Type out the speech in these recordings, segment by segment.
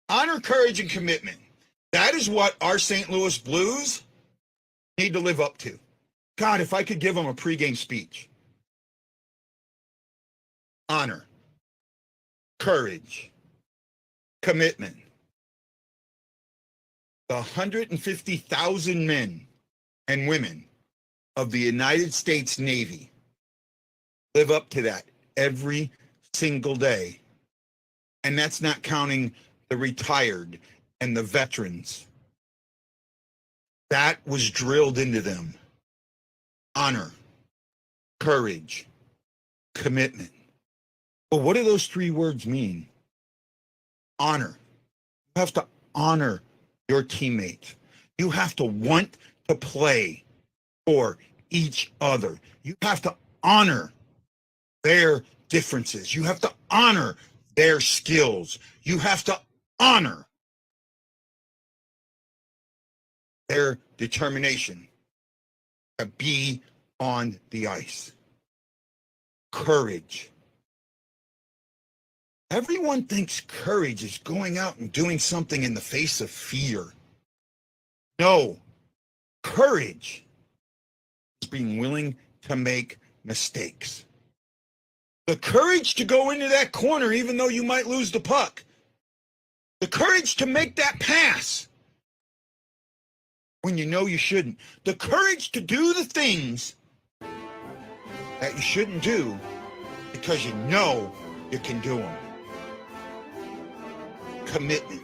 Honor, courage, and commitment. That is what our St. Louis Blues need to live up to. God, if I could give them a pregame speech. Honor, courage, commitment. The 150,000 men and women of the United States Navy live up to that every single day. And that's not counting the retired and the veterans. That was drilled into them. Honor, courage, commitment. Well, what do those three words mean? Honor. You have to honor your teammates. You have to want to play for each other. You have to honor their differences. You have to honor their skills. You have to honor their determination to be on the ice. Courage. Everyone thinks courage is going out and doing something in the face of fear. No, courage is being willing to make mistakes. The courage to go into that corner even though you might lose the puck. The courage to make that pass when you know you shouldn't. The courage to do the things that you shouldn't do because you know you can do them. Commitment.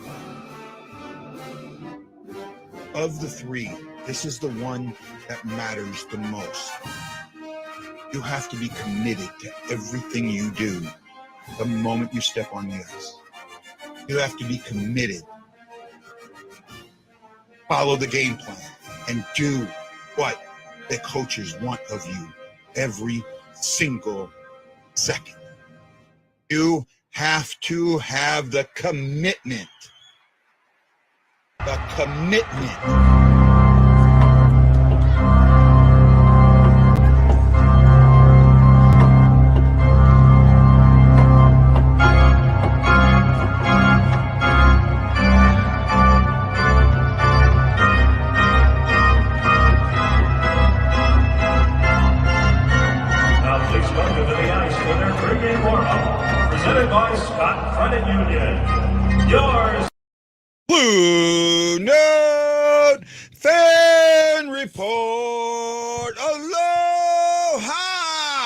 Of the three, this is the one that matters the most. You have to be committed to everything you do the moment you step on the ice. You have to be committed. Follow the game plan and do what the coaches want of you every single second. You have to have the commitment. The commitment. BlueNote Fan Report. Aloha!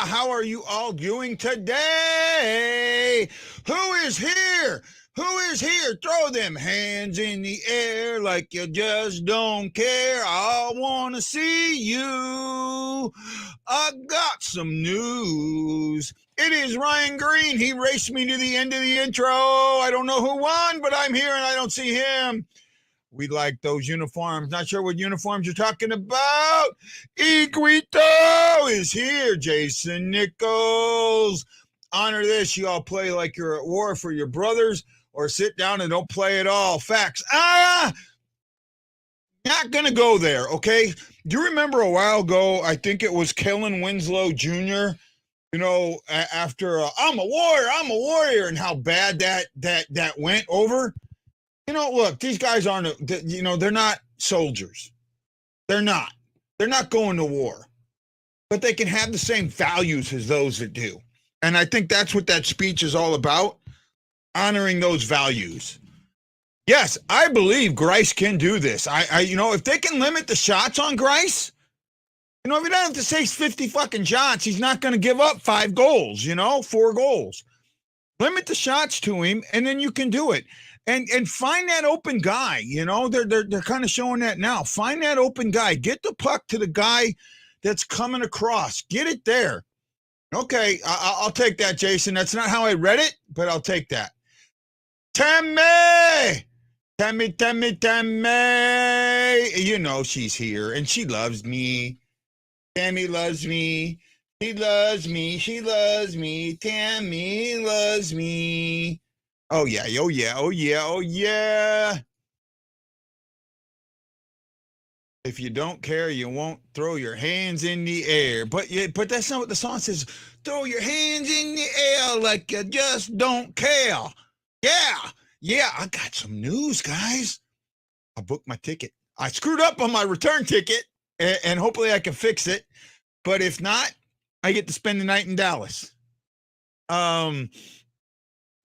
How are you all doing today? Who is here? Who is here? Throw them hands in the air like you just don't care. I want to see you. I got some news. It is Ryan Green. He raced me to the end of the intro. I don't know who won, but I'm here and I don't see him. We like those uniforms. Not sure what uniforms you're talking about. Equito is here. Jason Nichols. Honor this. You all play like you're at war for your brothers or sit down and don't play at all. Facts. Not going to go there, okay? Do you remember a while ago, I think it was Kellen Winslow Jr., you know, after I'm a warrior, and how bad that went over? You know, look, these guys aren't, you know, they're not soldiers. They're not going to war, but they can have the same values as those that do. And I think that's what that speech is all about, honoring those values. Yes, I believe Grice can do this. You know, if they can limit the shots on Grice, you know, if he doesn't have to say 50 fucking shots, he's not going to give up 5 goals, you know, 4 goals. Limit the shots to him, and then you can do it. And find that open guy, you know, they're kind of showing that now. Find that open guy. Get the puck to the guy that's coming across. Get it there. Okay, I'll take that, Jason. That's not how I read it, but I'll take that. Tammy! You know she's here, and she loves me. Tammy loves me. She loves me. She loves me. Tammy loves me. Oh, yeah. Oh, yeah. Oh, yeah. Oh, yeah. If you don't care, you won't throw your hands in the air. But that's not what the song says. Throw your hands in the air like you just don't care. Yeah. Yeah, I got some news, guys. I booked my ticket. I screwed up on my return ticket, and hopefully I can fix it. But if not, I get to spend the night in Dallas. Um,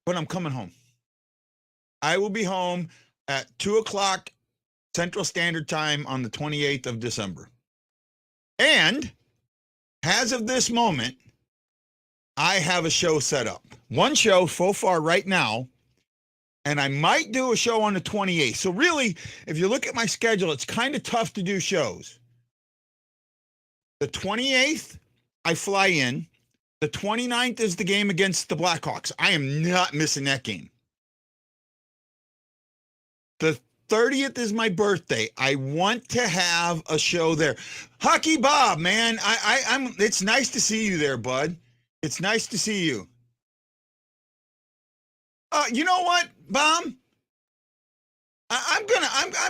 but I'm coming home. I will be home at 2 o'clock Central Standard Time on the 28th of December. And as of this moment, I have a show set up. One show so far right now, and I might do a show on the 28th. So really, if you look at my schedule, it's kind of tough to do shows. The 28th, I fly in. The 29th is the game against the Blackhawks. I am not missing that game. The 30th is my birthday. I want to have a show there. Hockey Bob, man, I'm. It's nice to see you there, bud. It's nice to see you. You know what, Bob? I'm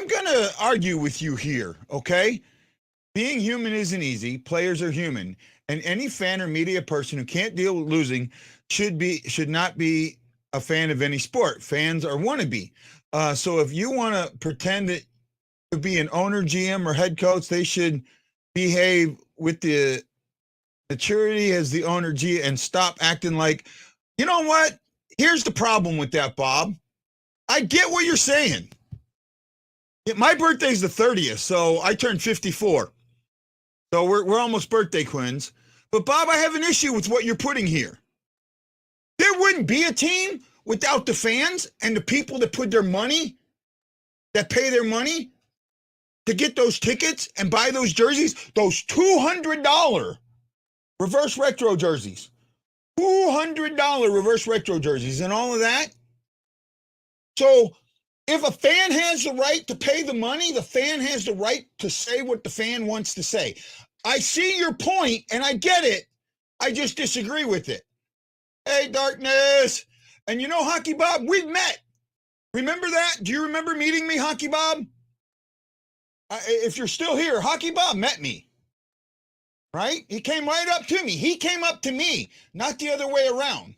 gonna argue with you here, okay? Being human isn't easy. Players are human, and any fan or media person who can't deal with losing should not be a fan of any sport. Fans are wannabe. So if you want to pretend that to be an owner, GM, or head coach, they should behave with the maturity as the owner, G, and stop acting like, you know what? Here's the problem with that, Bob. I get what you're saying. My birthday's the 30th, so I turned 54. So we're almost birthday twins. But Bob, I have an issue with what you're putting here. There wouldn't be a team without the fans and the people that put their money, that pay their money to get those tickets and buy those jerseys, those $200 reverse retro jerseys, $200 reverse retro jerseys and all of that. So if a fan has the right to pay the money, the fan has the right to say what the fan wants to say. I see your point and I get it. I just disagree with it. Hey, Darkness. And you know, Hockey Bob, we've met. Remember that? Do you remember meeting me, Hockey Bob? If you're still here, Hockey Bob met me. Right? He came right up to me. He came up to me, not the other way around.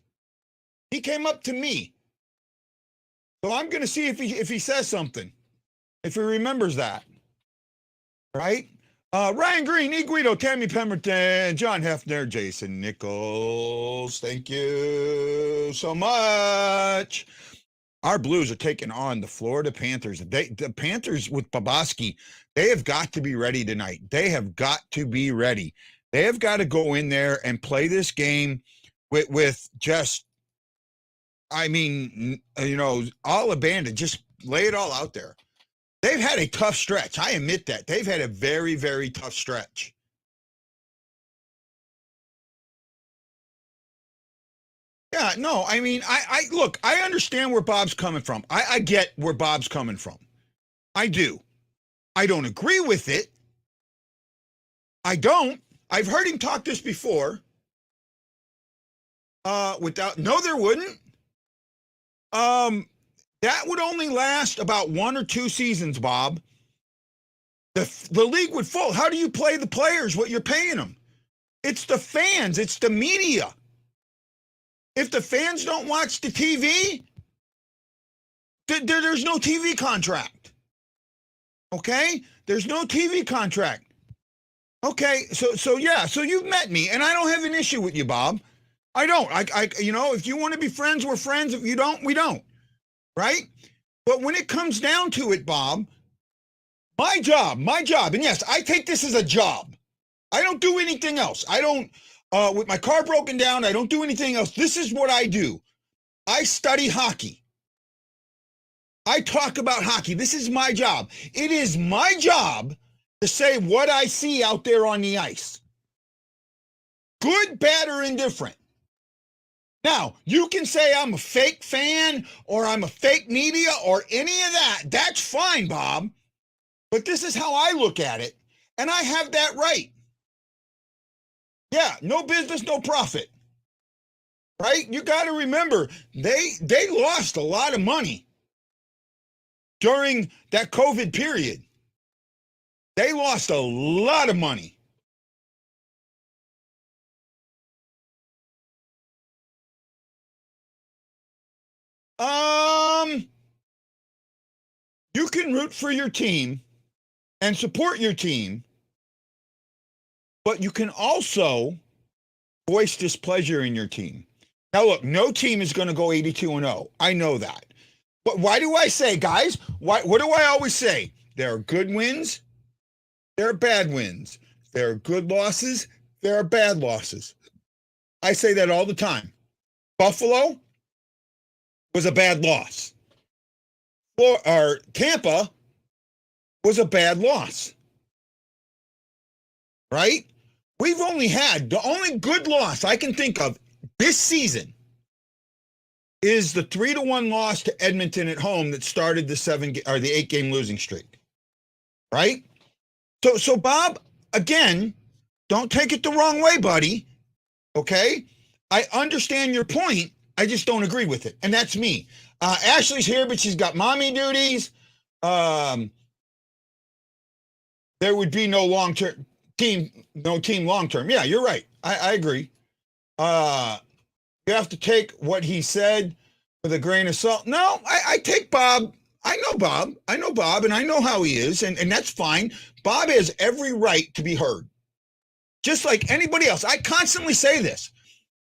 He came up to me. So I'm going to see if he says something, if he remembers that. Right? Ryan Green, E. Guido, Tammy Pemberton, John Hefner, Jason Nichols. Thank you so much. Our Blues are taking on the Florida Panthers. The Panthers with Bobrovsky, they have got to be ready tonight. They have got to be ready. They have got to go in there and play this game with just, I mean, you know, all abandoned. Just lay it all out there. They've had a tough stretch. I admit that. They've had a very, very tough stretch. Yeah, no, I mean, I look, I understand where Bob's coming from. I get where Bob's coming from. I do. I don't agree with it. I don't. I've heard him talk this before. Without, no, there wouldn't. That would only last about 1 or 2 seasons, Bob. The league would fall. How do you play the players what you're paying them? It's the fans. It's the media. If the fans don't watch the TV, there's no TV contract. Okay? There's no TV contract. Okay, so yeah, so you've met me, and I don't have an issue with you, Bob. I don't. You know, if you want to be friends, we're friends. If you don't, we don't. Right? But when it comes down to it, Bob, my job, and yes, I take this as a job. I don't do anything else. I don't, with my car broken down, I don't do anything else. This is what I do. I study hockey. I talk about hockey. This is my job. It is my job to say what I see out there on the ice. Good, bad, or indifferent. Now, you can say I'm a fake fan or I'm a fake media or any of that. That's fine, Bob. But this is how I look at it. And I have that right. Yeah, no business, no profit. Right? You got to remember, they lost a lot of money during that COVID period. They lost a lot of money. You can root for your team and support your team, but you can also voice displeasure in your team. Now, look, no team is going to go 82-0. I know that. But why do I say, guys, what do I always say? There are good wins. There are bad wins. There are good losses. There are bad losses. I say that all the time. Buffalo was a bad loss. Or Tampa was a bad loss. Right? We've only had, the only good loss I can think of this season is the 3-1 loss to Edmonton at home that started the 8-game losing streak. Right? So Bob, again, don't take it the wrong way, buddy. Okay? I understand your point. I just don't agree with it. And that's me. Ashley's here, but she's got mommy duties. There would be no long-term team long-term. Yeah, you're right. I agree. You have to take what he said with a grain of salt. No, I take Bob. I know Bob, and I know how he is, and that's fine. Bob has every right to be heard. Just like anybody else. I constantly say this.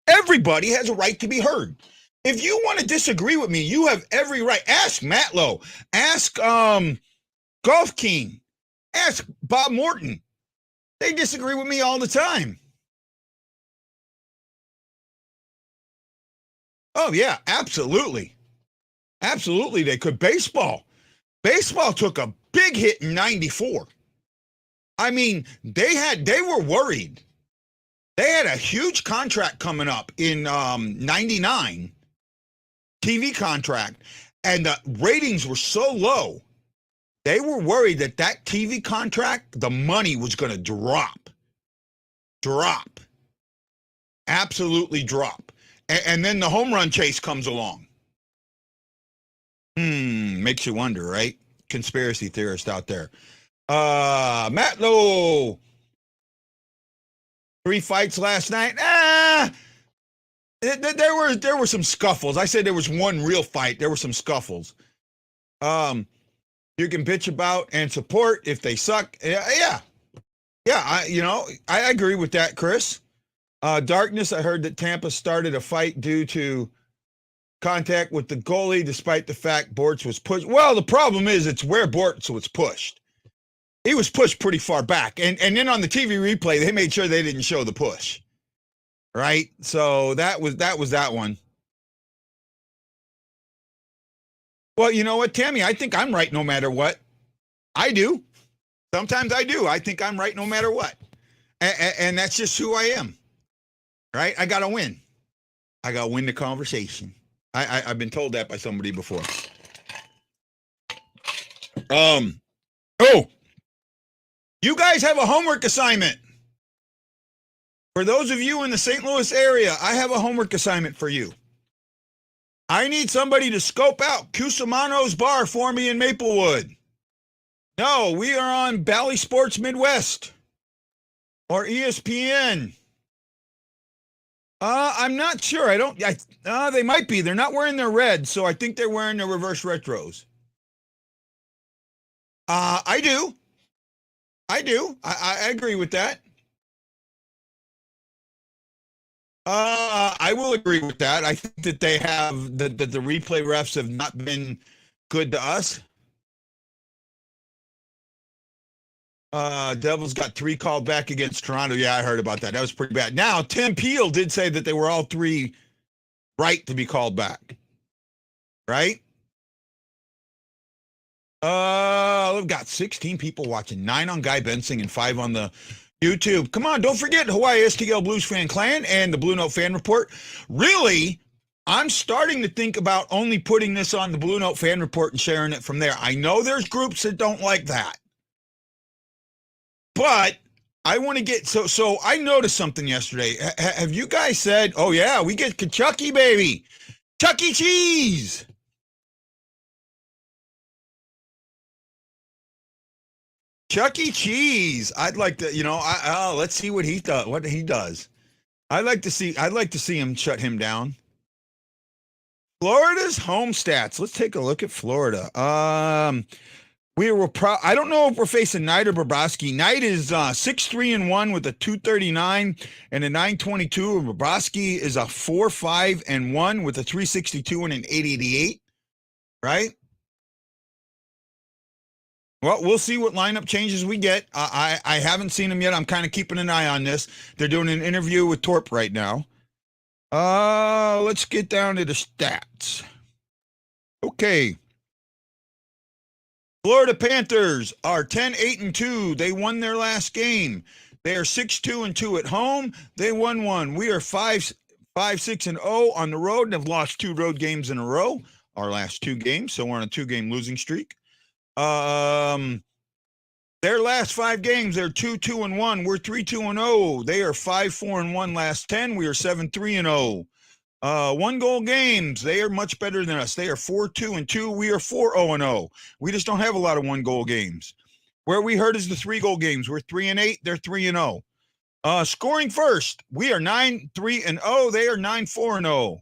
Everybody has a right to be heard. If you want to disagree with me, you have every right. Ask Matlow. Ask Golf King. Ask Bob Morton. They disagree with me all the time. Oh, yeah, absolutely. Absolutely, they could. Baseball took a big hit in 94. I mean, they were worried. They had a huge contract coming up in 99, TV contract, and the ratings were so low. They were worried that TV contract, the money was going to drop. Absolutely drop. And then the home run chase comes along. Makes you wonder, right? Conspiracy theorist out there. Matlow, 3 fights last night. There were some scuffles. I said there was one real fight. There were some scuffles. You can bitch about and support if they suck. Yeah. I agree with that, Chris. Darkness, I heard that Tampa started a fight due to contact with the goalie, despite the fact Bortz was pushed. Well, the problem is it's where Bortz was pushed. He was pushed pretty far back. And then on the TV replay, they made sure they didn't show the push. Right? So that was that one. Well, you know what, Tammy? I think I'm right no matter what. I do. Sometimes I do. I think I'm right no matter what. And that's just who I am. Right? I got to win. I got to win the conversation. I've been told that by somebody before. You guys have a homework assignment. For those of you in the St. Louis area, I have a homework assignment for you. I need somebody to scope out Cusimano's bar for me in Maplewood. No, we are on Bally Sports Midwest or ESPN. I'm not sure. They might be. They're not wearing their red, so I think they're wearing their reverse retros. I do. I agree with that. I will agree with that. I think that they have the replay refs have not been good to us. Devils got 3 called back against Toronto. Yeah, I heard about that. That was pretty bad. Now, Tim Peel did say that they were all 3 right to be called back. Right? We've got 16 people watching, 9 on Guy Bensing and 5 on the YouTube. Come on, don't forget Hawaii STL Blues Fan Clan and the Blue Note Fan Report. Really, I'm starting to think about only putting this on the Blue Note Fan Report and sharing it from there. I know there's groups that don't like that. But I want to get, so I noticed something yesterday. Have you guys said, oh yeah, we get Kentucky, baby. Chuck E. Cheese. Chuck E. Cheese. I'd like to, let's see what he does. I'd like to see him shut him down. Florida's home stats. Let's take a look at Florida. I don't know if we're facing Knight or Bobrovsky. Knight is 6-3-1 with a 239 and a 922. And Bobrovsky is a 4-5-1 with a 362 and an 888. Right? Well, we'll see what lineup changes we get. I haven't seen them yet. I'm kind of keeping an eye on this. They're doing an interview with Torp right now. Let's get down to the stats. Okay. Florida Panthers are 10-8-2. They won their last game. They are 6-2-2 at home. They won one. We are 5-6-0 on the road and have lost 2 road games in a row. Our last 2 games, so we're on a 2-game losing streak. Their last 5 games, they're 2-2-1. We're 3-2-0. They are 5-4-1 last 10. We are 7-3-0. 1-goal games, they are much better than us. They are 4-2-2. We are 4-0-0. We just don't have a lot of 1-goal games. Where we hurt is the 3-goal games. We're 3-8. They're 3-0. Scoring first, we are 9-3-0. They are 9-4-0.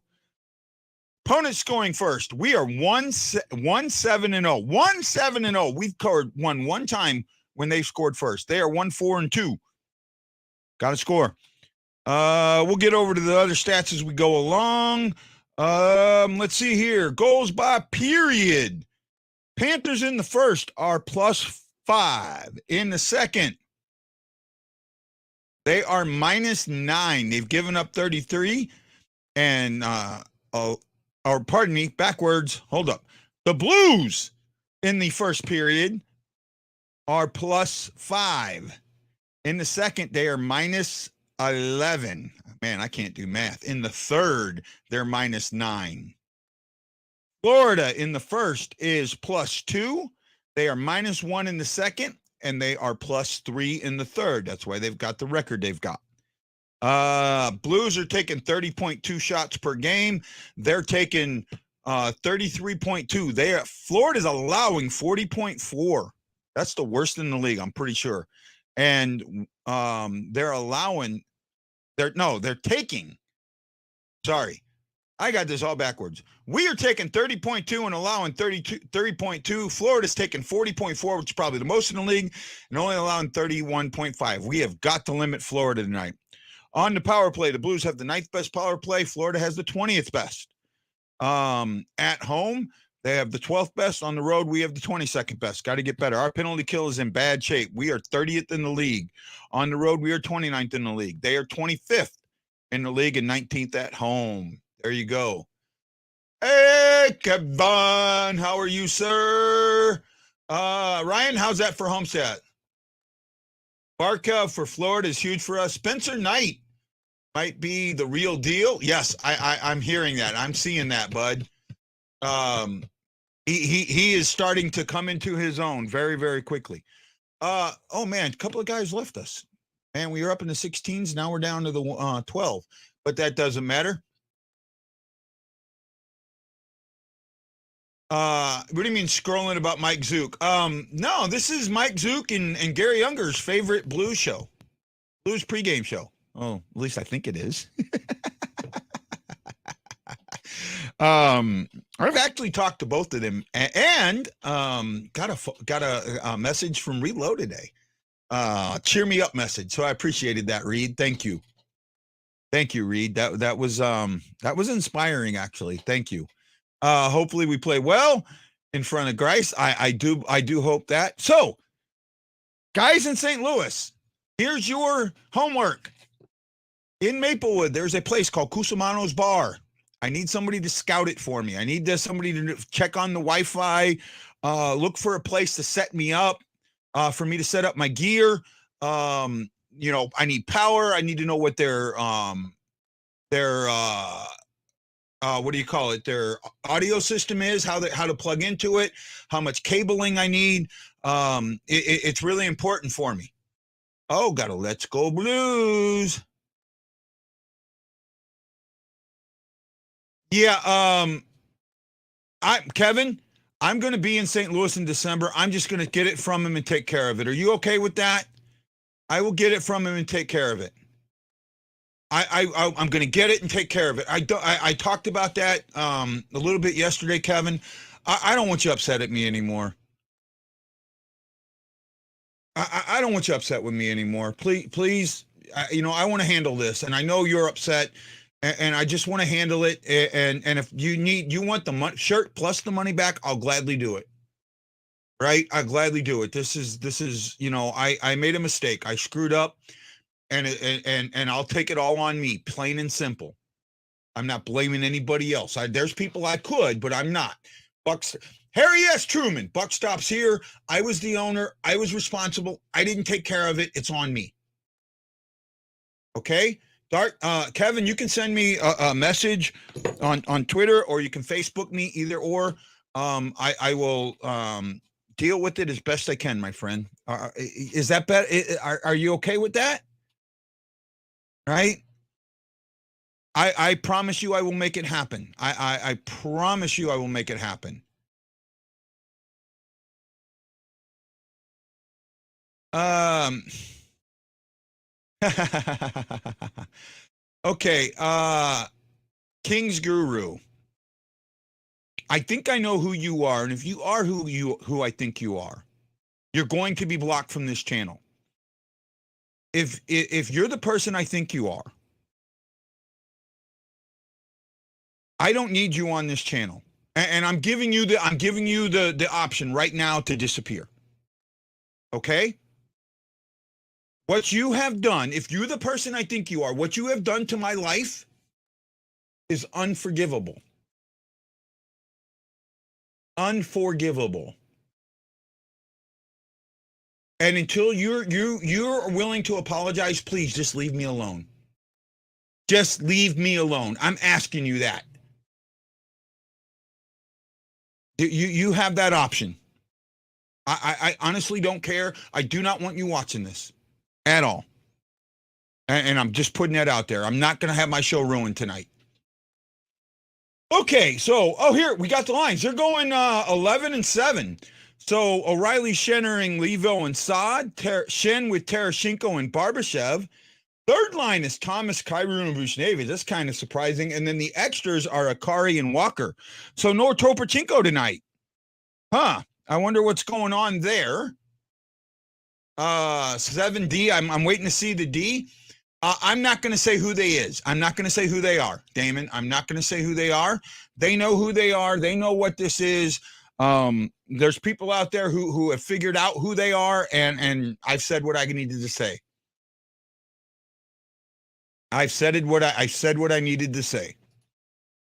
Opponent scoring first, we are 1-7-0. 1-7-0. We've won one time when they scored first. They are 1-4-2. Got to score. We'll get over to the other stats as we go along. Let's see here. Goals by period. Panthers in the first are +5. In the second, they are -9. They've given up 33. And, pardon me, backwards. Hold up. The Blues in the first period are +5. In the second, they are -11. Man, I can't do math. In the third, they're -9. Florida in the first is +2. They are -1 in the second, and they are +3 in the third. That's why they've got the record they've got. Blues are taking 30.2 shots per game. They're taking 33.2. Florida's allowing 40.4. That's the worst in the league, I'm pretty sure. And they're taking. Sorry, I got this all backwards. We are taking 30.2 and allowing 30.2. Florida's taking 40.4, which is probably the most in the league, and only allowing 31.5. We have got to limit Florida tonight. On the power play, the Blues have the 9th best power play. Florida has the 20th best. At home, they have the 12th best. On the road, we have the 22nd best. Got to get better. Our penalty kill is in bad shape. We are 30th in the league. On the road, we are 29th in the league. They are 25th in the league and 19th at home. There you go. Hey, Kevin, how are you, sir? Ryan, how's that for Homestead? Barkov for Florida is huge for us. Spencer Knight might be the real deal. Yes, I'm hearing that. I'm seeing that, bud. He is starting to come into his own very, very quickly. Oh man, a couple of guys left us. And we were up in the 16s. Now we're down to the 12. But that doesn't matter. What do you mean scrolling about Mike Zuke? No, this is Mike Zuke and Garry Unger's favorite blues show. Blues pregame show. Oh, at least I think it is. I've actually talked to both of them and got a message from Reload today. Cheer me up message. So I appreciated that, Reed. Thank you. Thank you, Reed. That was inspiring, actually. Thank you. Hopefully we play well in front of Grice. I do hope that. So, guys in St. Louis, here's your homework. In Maplewood, there's a place called Cusimano's Bar. I need somebody to scout it for me. I need somebody to check on the Wi-Fi, look for a place to set me up, for me to set up my gear. I need power. I need to know what their what do you call it? Their audio system is, how to plug into it, how much cabling I need. It's really important for me. Oh, got a Let's Go Blues. Yeah, Kevin, I'm going to be in St. Louis in December. I'm just going to get it from him and take care of it. Are you okay with that? I will get it from him and take care of it. I'm going to get it and take care of it. I talked about that a little bit yesterday, Kevin. I don't want you upset at me anymore. I don't want you upset with me anymore. Please, I want to handle this, and I know you're upset, and I just want to handle it. And if you want the shirt plus the money back, I'll gladly do it. Right? I'll gladly do it. This is I made a mistake. I screwed up, and I'll take it all on me, plain and simple. I'm not blaming anybody else. There's people I could, but I'm not. Bucks. Harry S. Truman, buck stops here. I was the owner. I was responsible. I didn't take care of it. It's on me. Okay? Kevin, you can send me a message on Twitter, or you can Facebook me, either or. I will deal with it as best I can, my friend. Is that better? Are you okay with that? Right? I promise you I will make it happen. I promise you I will make it happen. Okay, King's Guru. I think I know who you are, and if you are who I think you are, you're going to be blocked from this channel. If you're the person I think you are, I don't need you on this channel. And I'm giving you the option right now to disappear. Okay? What you have done, if you're the person I think you are, what you have done to my life is unforgivable. Unforgivable. And until you're willing to apologize, please just leave me alone. Just leave me alone. I'm asking you that. You have that option. I honestly don't care. I do not want you watching this at all. And I'm just putting that out there. I'm not going to have my show ruined tonight. Okay, so, here, we got the lines. They're going 11-7. So, O'Reilly, Schenering, Levo, and Saad. Shen with Tereshchenko and Barbashev. Third line is Thomas, Kyrou, and Bushnavi. That's kind of surprising. And then the extras are Akari and Walker. So, no Topachenko tonight. Huh. I wonder what's going on there. 7D. I'm waiting to see the D. I'm not going to say who they is. I'm not going to say who they are, Damon. I'm not going to say who they are. They know who they are. They know what this is. There's people out there who have figured out who they are, and I've said what I needed to say. I've said what I needed to say.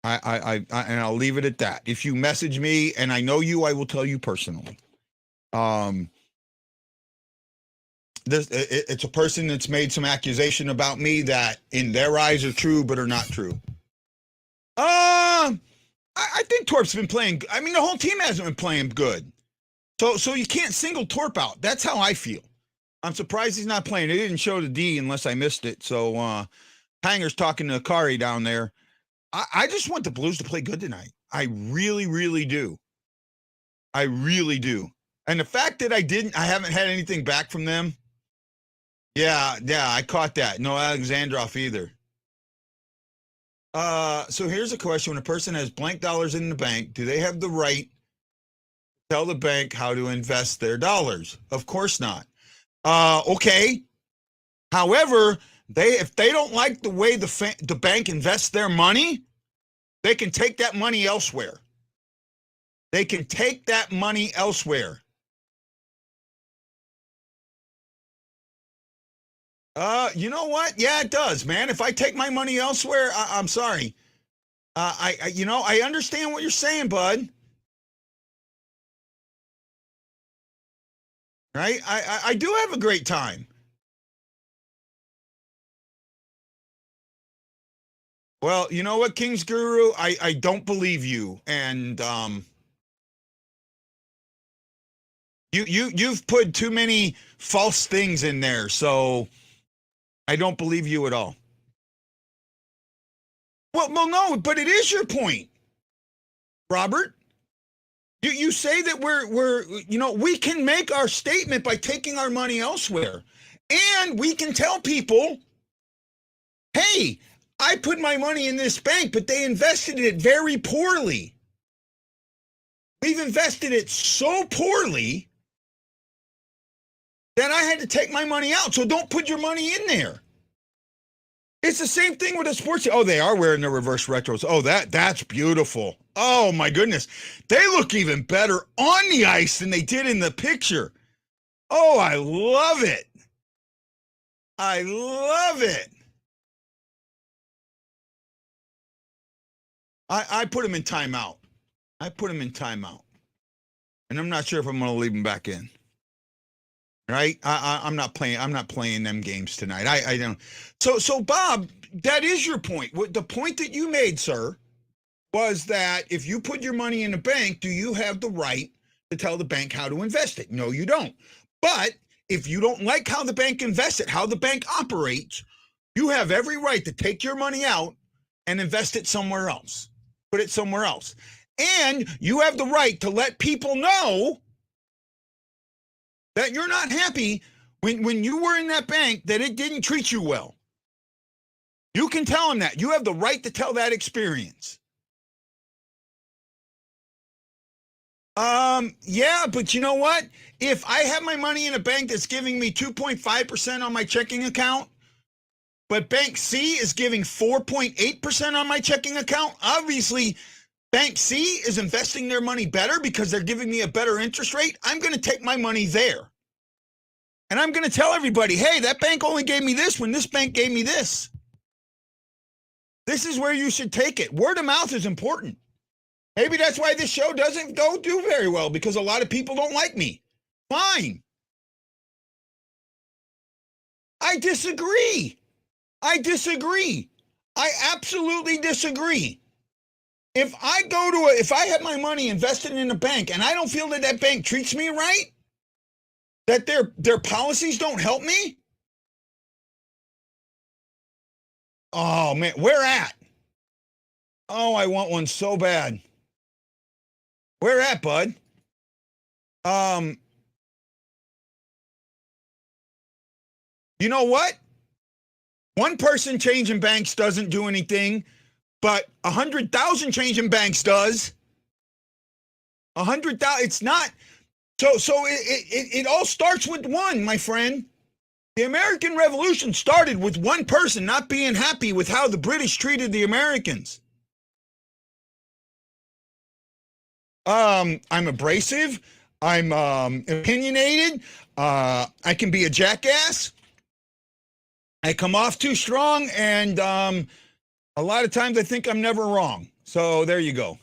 And I'll leave it at that. If you message me and I know you, I will tell you personally. It's a person that's made some accusation about me that in their eyes are true but are not true. I think Torp's been playing. I mean, the whole team hasn't been playing good. So you can't single Torp out. That's how I feel. I'm surprised he's not playing. It didn't show the D unless I missed it. So Hanger's talking to Akari down there. I just want the Blues to play good tonight. I really, really do. I really do. And the fact that I haven't had anything back from them. Yeah, I caught that. No Alexandrov either. So here's a question. When a person has blank dollars in the bank, do they have the right to tell the bank how to invest their dollars? Of course not. Okay. However, if they don't like the way the bank invests their money, they can take that money elsewhere. They can take that money elsewhere. You know what? Yeah, it does, man. If I take my money elsewhere, I'm sorry. I understand what you're saying, bud. Right? I do have a great time. Well, you know what, King's Guru? I don't believe you. And you've put too many false things in there, so I don't believe you at all. Well, no, but it is your point, Robert. You say that we can make our statement by taking our money elsewhere, and we can tell people Hey, I put my money in this bank, but they invested it very poorly. We've invested it so poorly that I had to take my money out. So don't put your money in there. It's the same thing with the sports. Oh, they are wearing the reverse retros. Oh, that's beautiful. Oh my goodness. They look even better on the ice than they did in the picture. Oh, I love it. I love it. I put him in timeout. I put him in timeout. And I'm not sure if I'm going to leave him back in. Right? I'm not playing them games tonight. I don't. So Bob, that is your point. The point that you made, sir, was that if you put your money in a bank, do you have the right to tell the bank how to invest it? No, you don't. But if you don't like how the bank invests it, how the bank operates, you have every right to take your money out and invest it somewhere else. Put it somewhere else. And you have the right to let people know that you're not happy when you were in that bank, that it didn't treat you well. You can tell them that. You have the right to tell that experience. Yeah, but you know what? If I have my money in a bank that's giving me 2.5% on my checking account, but Bank C is giving 4.8% on my checking account, obviously Bank C is investing their money better because they're giving me a better interest rate. I'm going to take my money there. And I'm going to tell everybody, hey, that bank only gave me this when this bank gave me this. This is where you should take it. Word of mouth is important. Maybe that's why this show doesn't do very well, because a lot of people don't like me. Fine. I disagree. I absolutely disagree. If I have my money invested in a bank and I don't feel that that bank treats me right, that their policies don't help me. Oh man, where at? Oh, I want one so bad. Where at, bud? You know what? One person changing banks doesn't do anything, but 100,000 changing banks does. 100,000. It's not. So it all starts with one, my friend. The American Revolution started with one person not being happy with how the British treated the Americans. I'm abrasive. I'm opinionated. I can be a jackass. I come off too strong, and a lot of times I think I'm never wrong. So there you go.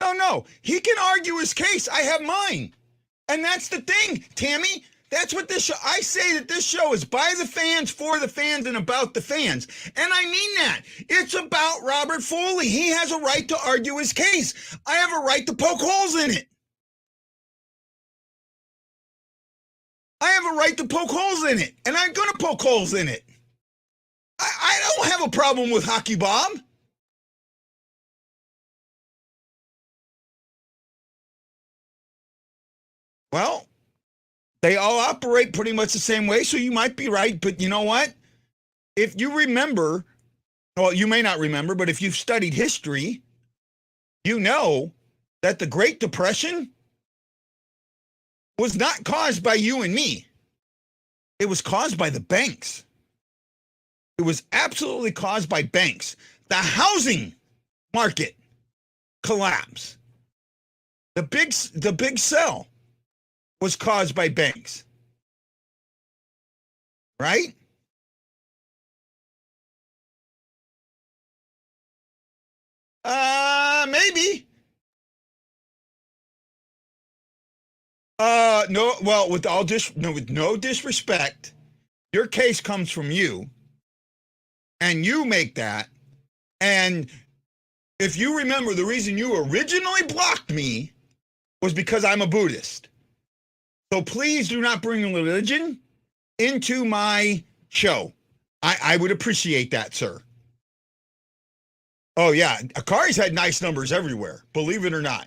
No. He can argue his case. I have mine. And that's the thing, Tammy. That's what this show, I say that this show is by the fans, for the fans, and about the fans. And I mean that. It's about Robert Foley. He has a right to argue his case. I have a right to poke holes in it. I have a right to poke holes in it. And I'm going to poke holes in it. I don't have a problem with Hockey Bob. Well, they all operate pretty much the same way, so you might be right. But you know what? If you remember, well, you may not remember, but if you've studied history, you know that the Great Depression was not caused by you and me. It was caused by the banks. It was absolutely caused by banks. The housing market collapse. The big sell was caused by banks. Right? Maybe. No, well, with no disrespect, your case comes from you, and you make that. And if you remember, the reason you originally blocked me was because I'm a Buddhist. So please do not bring religion into my show. I would appreciate that, sir. Oh, yeah. Akari's had nice numbers everywhere, believe it or not.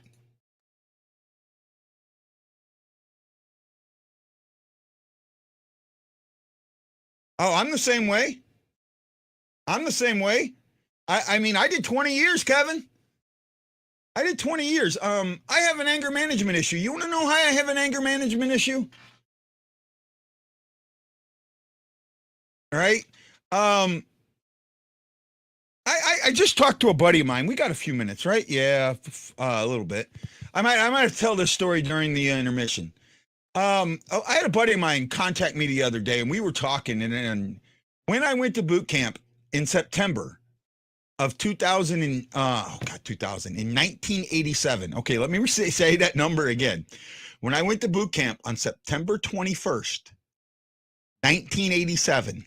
Oh, I'm the same way. I mean, I did 20 years, Kevin. I did 20 years. I have an anger management issue. You want to know how I have an anger management issue? All right. I just talked to a buddy of mine. We got a few minutes, right? Yeah, a little bit. I might tell this story during the intermission. I had a buddy of mine contact me the other day, and we were talking. And when I went to boot camp in September of 2000 in 1987. Okay, let me say that number again. When I went to boot camp on September 21st, 1987.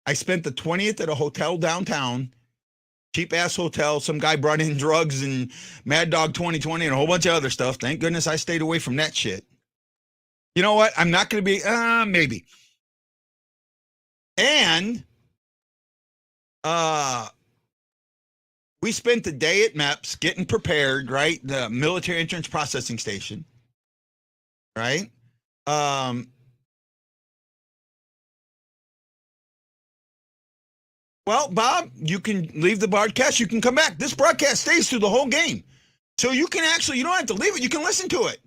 I spent the 20th at a hotel downtown, cheap ass hotel. Some guy brought in drugs and Mad Dog 2020 and a whole bunch of other stuff. Thank goodness I stayed away from that shit. You know what? I'm not going to be, maybe. And we spent the day at MEPS getting prepared, right? The military entrance processing station, right? Well, Bob, you can leave the broadcast. You can come back. This broadcast stays through the whole game. So you can actually, you don't have to leave it. You can listen to it,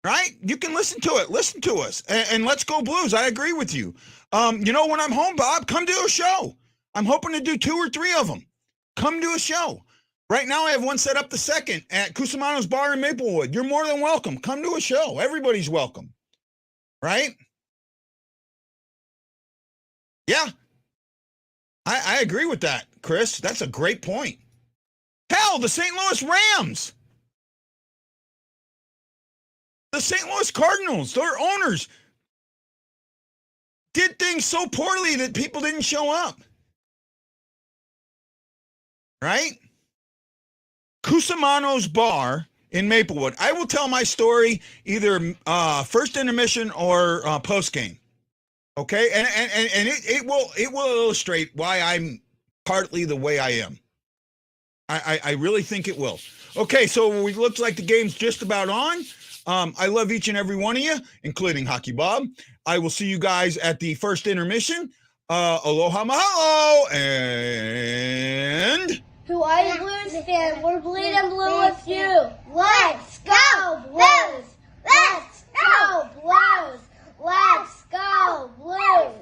right? You can listen to it. Listen to us. And let's go Blues. I agree with you. You know, when I'm home, Bob, come do a show. I'm hoping to do 2 or 3 of them. Come do a show. Right now, I have one set up the 2nd at Cusimano's Bar in Maplewood. You're more than welcome. Come to a show. Everybody's welcome, right? Yeah. I agree with that, Chris. That's a great point. Hell, the St. Louis Rams. The St. Louis Cardinals, their owners, did things so poorly that people didn't show up. Right? Cusimano's Bar in Maplewood. I will tell my story either first intermission or post game. Okay, and it will illustrate why I'm partly the way I am. I really think it will. Okay, so it looks like the game's just about on. I love each and every one of you, including Hockey Bob. I will see you guys at the first intermission. Aloha mahalo, and to all you Blues fans, we're bleeding blue with you. Let's go Blues! Let's go Blues! Let's go Blues!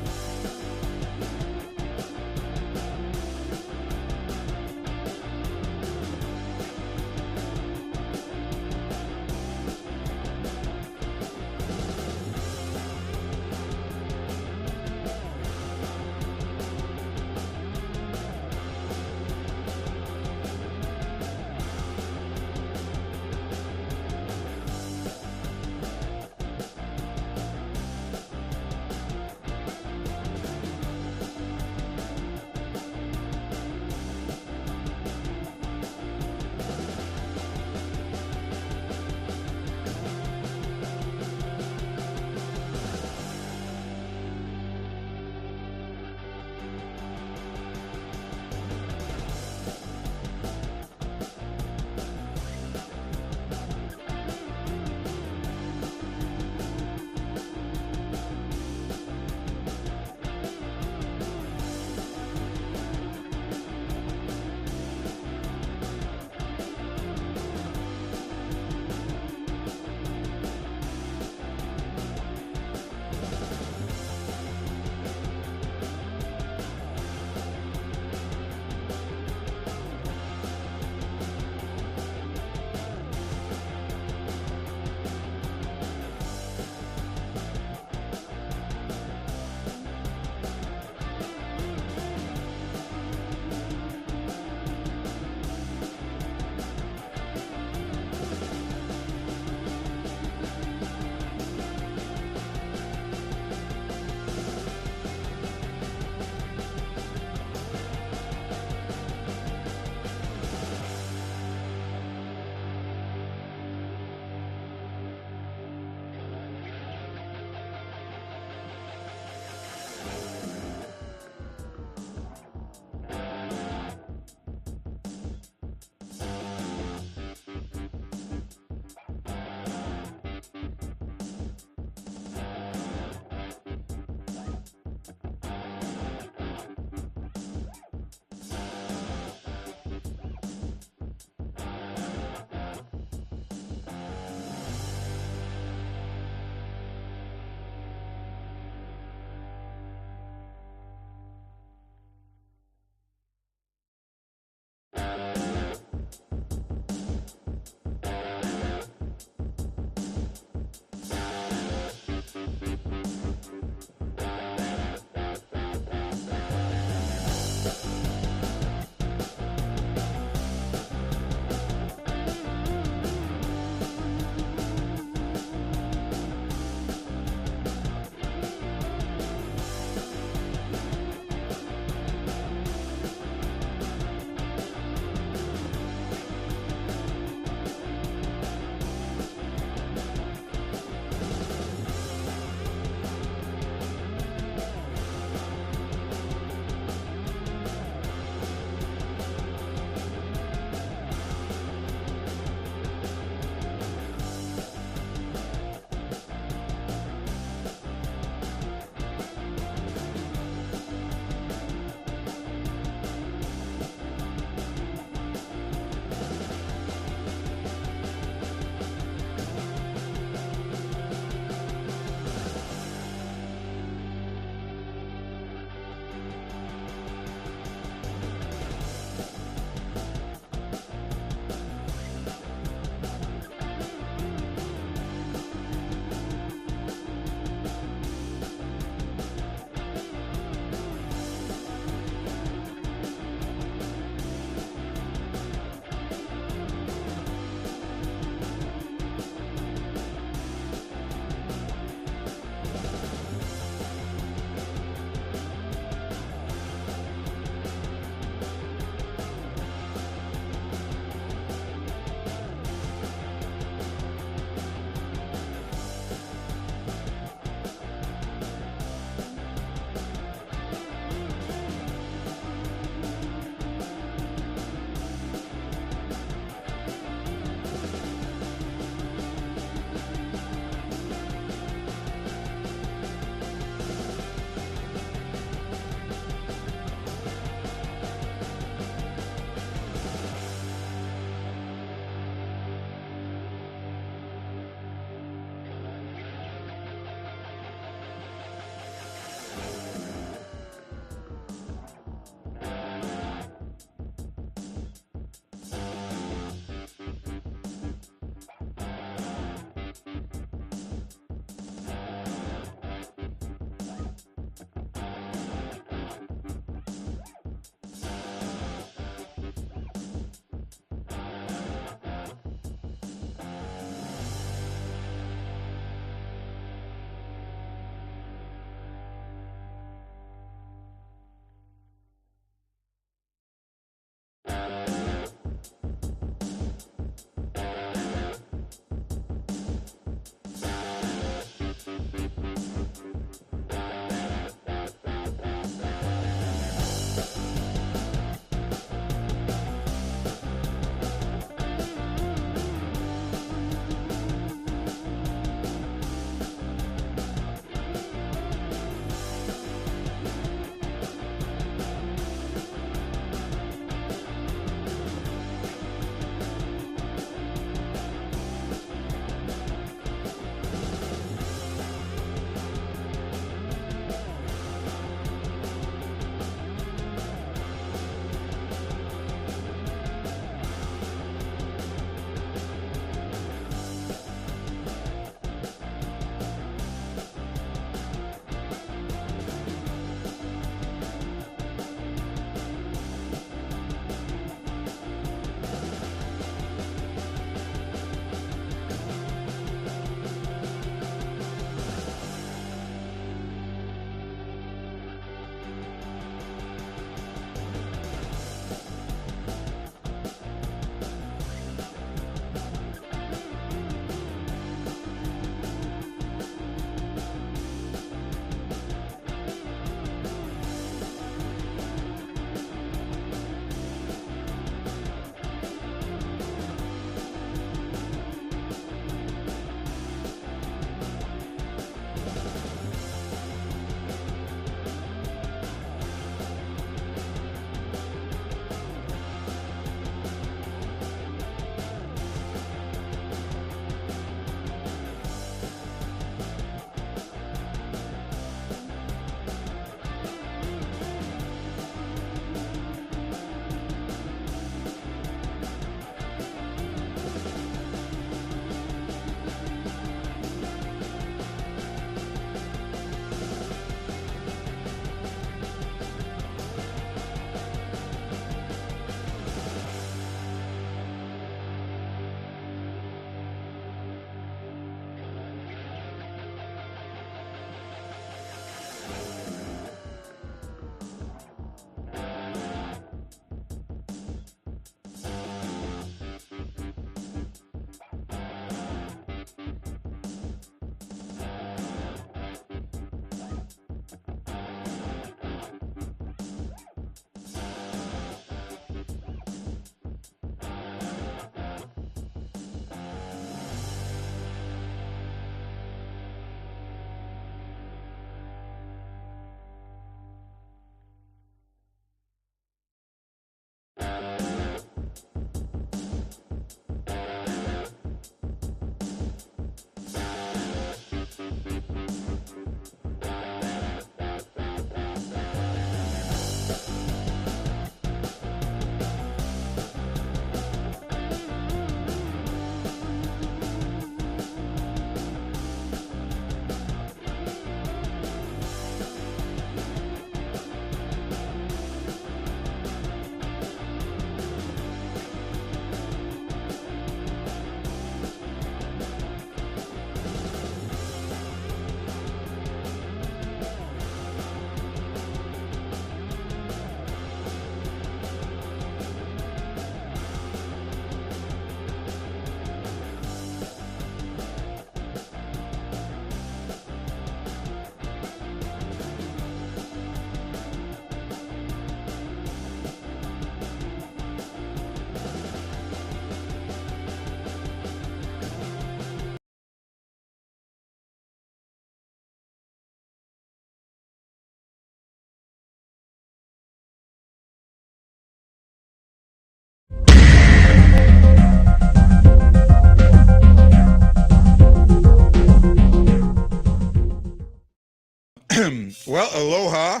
Well, aloha.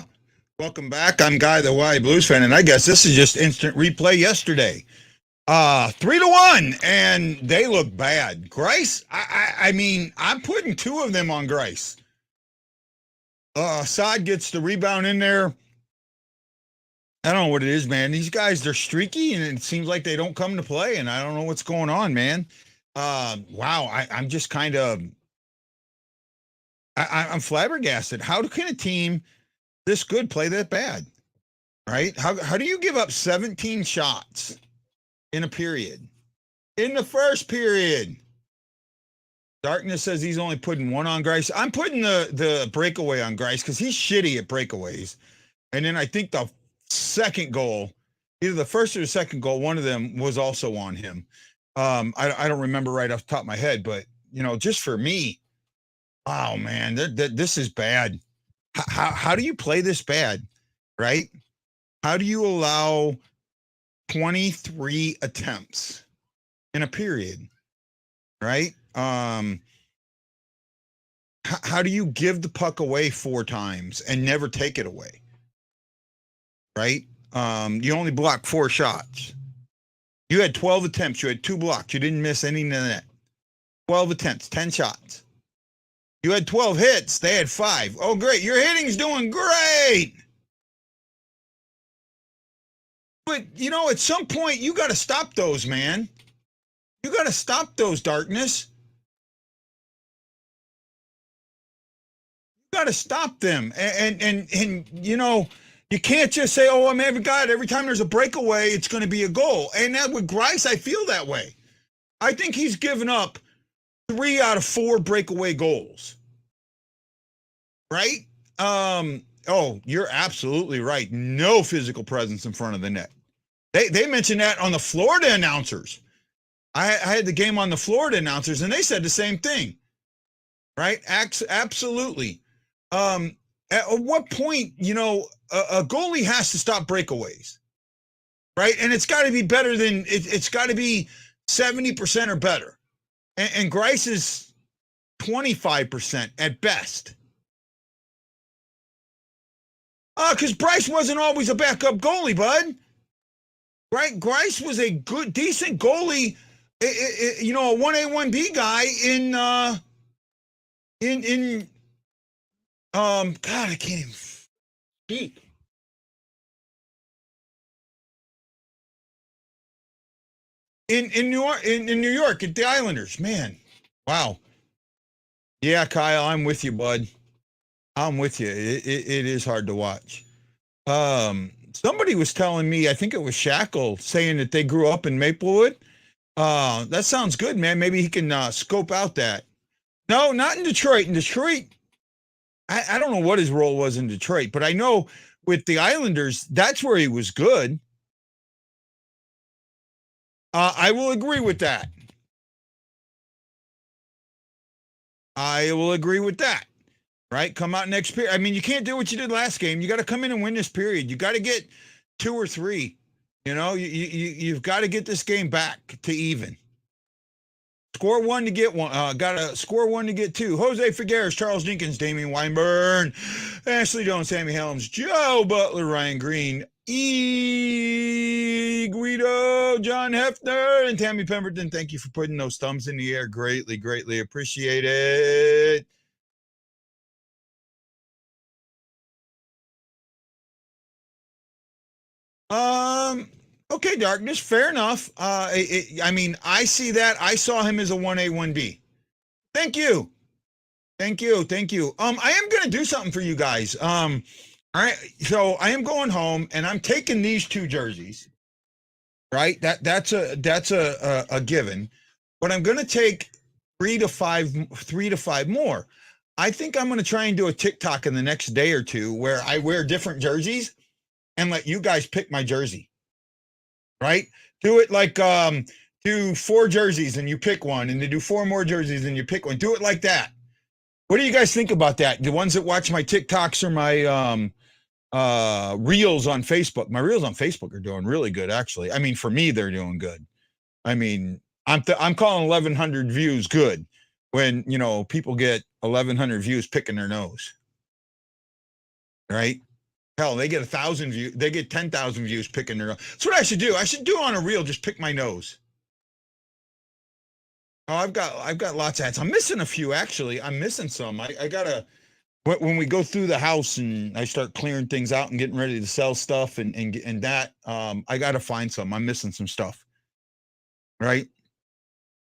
Welcome back. I'm Guy the Y Blues fan, and I guess this is just instant replay yesterday. 3-1, and they look bad. Grice, I mean, I'm putting two of them on Grice. Assad gets the rebound in there. I don't know what it is, man. These guys, they're streaky, and it seems like they don't come to play, and I don't know what's going on, man. Wow, I'm just kind of, I'm flabbergasted. How can a team this good play that bad, right? How do you give up 17 shots in a period? In the first period. Darkness says he's only putting one on Grice. I'm putting the breakaway on Grice because he's shitty at breakaways. And then I think the second goal, either the first or the second goal, one of them was also on him. I don't remember right off the top of my head, but, just for me, wow, man, this is bad. How do you play this bad, right? How do you allow 23 attempts in a period, right? How do you give the puck away 4 times and never take it away, right? You only blocked 4 shots. You had 12 attempts. You had 2 blocks. You didn't miss any in the net. 12 attempts, 10 shots. You had 12 hits. They had 5. Oh, great. Your hitting's doing great. But, at some point, you got to stop those, man. You got to stop those, Darkness. You got to stop them. And you can't just say, oh, I'm every guy. Every time there's a breakaway, it's going to be a goal. And that with Grice, I feel that way. I think he's given up 3 out of 4 breakaway goals. Right? Oh, you're absolutely right. No physical presence in front of the net. They mentioned that on the Florida announcers. I had the game on the Florida announcers, and they said the same thing. Right? Absolutely. At what point, a goalie has to stop breakaways. Right? And it's got to be better than, it's got to be 70% or better. And Grice is 25% at best. Because Bryce wasn't always a backup goalie, bud. Right? Grice was a good, decent goalie, a 1A, 1B guy God, I can't even speak. In New York at the Islanders, man. Wow. Yeah, Kyle, I'm with you, bud. I'm with you. It is hard to watch. Somebody was telling me, I think it was Shackle, saying that they grew up in Maplewood. That sounds good, man. Maybe he can scope out that. No, not in Detroit. In Detroit, I don't know what his role was in Detroit, but I know with the Islanders, that's where he was good. I will agree with that. I will agree with that. Right? Come out next period. I mean, you can't do what you did last game. You got to come in and win this period. You got to get 2 or 3. You've got to get this game back to even. Score 1 to get 1. Got to score 1 to get 2. Jose Figueres, Charles Jenkins, Damian Weinberg, Ashley Jones, Sammy Helms, Joe Butler, Ryan Green, Guido, John Hefner, and Tammy Pemberton. Thank you for putting those thumbs in the air. Greatly, greatly appreciate it. Okay, Darkness, fair enough. I mean, I see that. I saw him as a 1A, 1B. Thank you. I am going to do something for you guys. All right. So I am going home and I'm taking these 2 jerseys. Right? That's a given. But I'm going to take 3 to 5 more. I think I'm going to try and do a TikTok in the next day or 2 where I wear different jerseys and let you guys pick my jersey. Right? Do it like do 4 jerseys and you pick one, and then do 4 more jerseys and you pick one. Do it like that. What do you guys think about that? The ones that watch my TikToks or my reels on Facebook. My reels on Facebook are doing really good, actually. I mean, for me, they're doing good. I mean, I'm calling 1,100 views good when people get 1,100 views picking their nose. right? Hell, they get 1,000 views. They get 10,000 views picking their nose. That's what I should do. I should do on a reel. Just pick my nose. Oh, I've got lots of hats. I'm missing a few actually. I'm missing some. I gotta when we go through the house and I start clearing things out and getting ready to sell stuff and that I gotta find some. I'm missing some stuff. Right?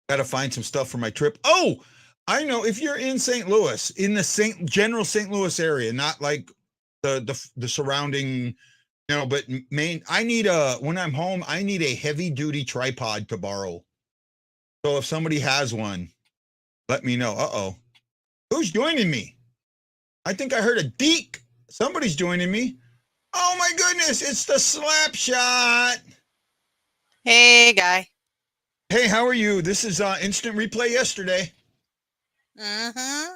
Gotta find some stuff for my trip. Oh, I know if you're in St. Louis, in the general St. Louis area, not like the surrounding, but Maine. I need when I'm home, I need a heavy duty tripod to borrow. So if somebody has one, let me know. Uh-oh. Who's joining me? I think I heard a deek. Somebody's joining me. Oh my goodness, it's the slap shot. Hey, Guy. Hey, how are you? This is instant replay yesterday. Mm-hmm.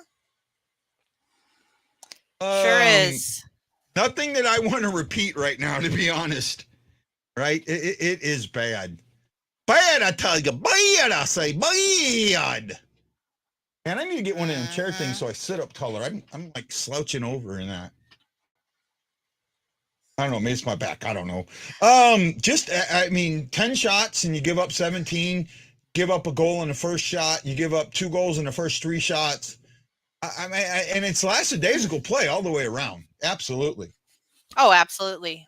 Sure is. Nothing that I want to repeat right now, to be honest. Right? It is bad. Bad, I tell you. Bad, I say. Bad. Man, I need to get one of them chair things so I sit up taller. I'm like slouching over in that. I don't know. Maybe it's my back. I don't know. I mean, 10 shots and you give up 17, give up a goal in the first shot. You give up 2 goals in the first 3 shots. I mean, and it's lackadaisical play all the way around. Absolutely. Oh, absolutely.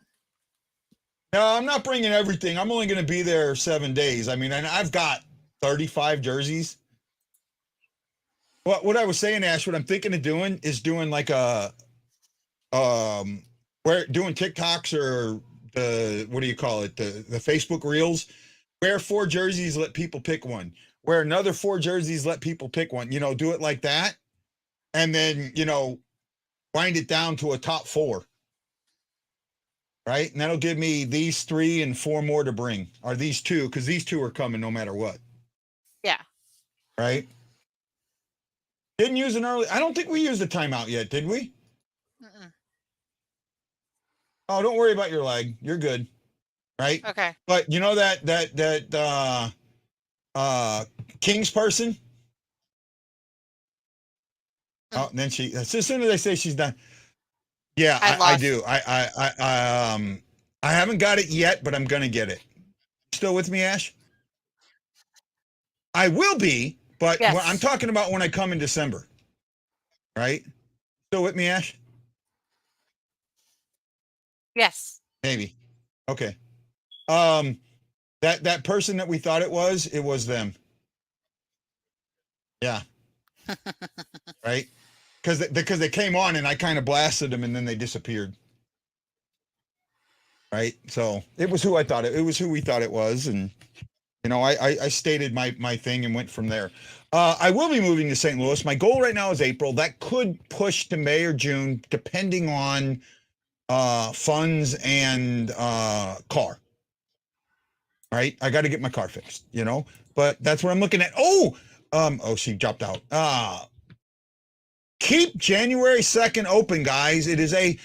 No, I'm not bringing everything. I'm only going to be there 7 days. I mean, and I've got 35 jerseys. What I was saying, Ash, what I'm thinking of doing is doing like doing TikToks or what do you call it? The Facebook Reels. Wear 4 jerseys, let people pick one. Wear another 4 jerseys, let people pick one. Do it like that. And then, wind it down to a top 4. Right? And that'll give me these 3 and 4 more to bring. Or these 2, because these 2 are coming no matter what. Yeah. Right? Didn't use an early. I don't think we used a timeout yet, did we? Mm-mm. Oh, don't worry about your leg. You're good. Right? Okay. But you know that King's person? Oh, then as soon as they say she's done. Yeah, I do. I haven't got it yet, but I'm gonna get it. Still with me, Ash? I will be, but yes. I'm talking about when I come in December. Right? Still with me, Ash? Yes. Maybe. Okay. That person that we thought it was them. Yeah. Right? Because they came on and I kind of blasted them and then they disappeared. Right? So it was who I thought it was who we thought it was, and I stated my thing and went from there. I will be moving to St. Louis. My goal right now is April. That could push to May or June, depending on funds and car. Right? I got to get my car fixed, but that's what I'm looking at. Oh, she dropped out. Keep January 2nd open, guys. It is a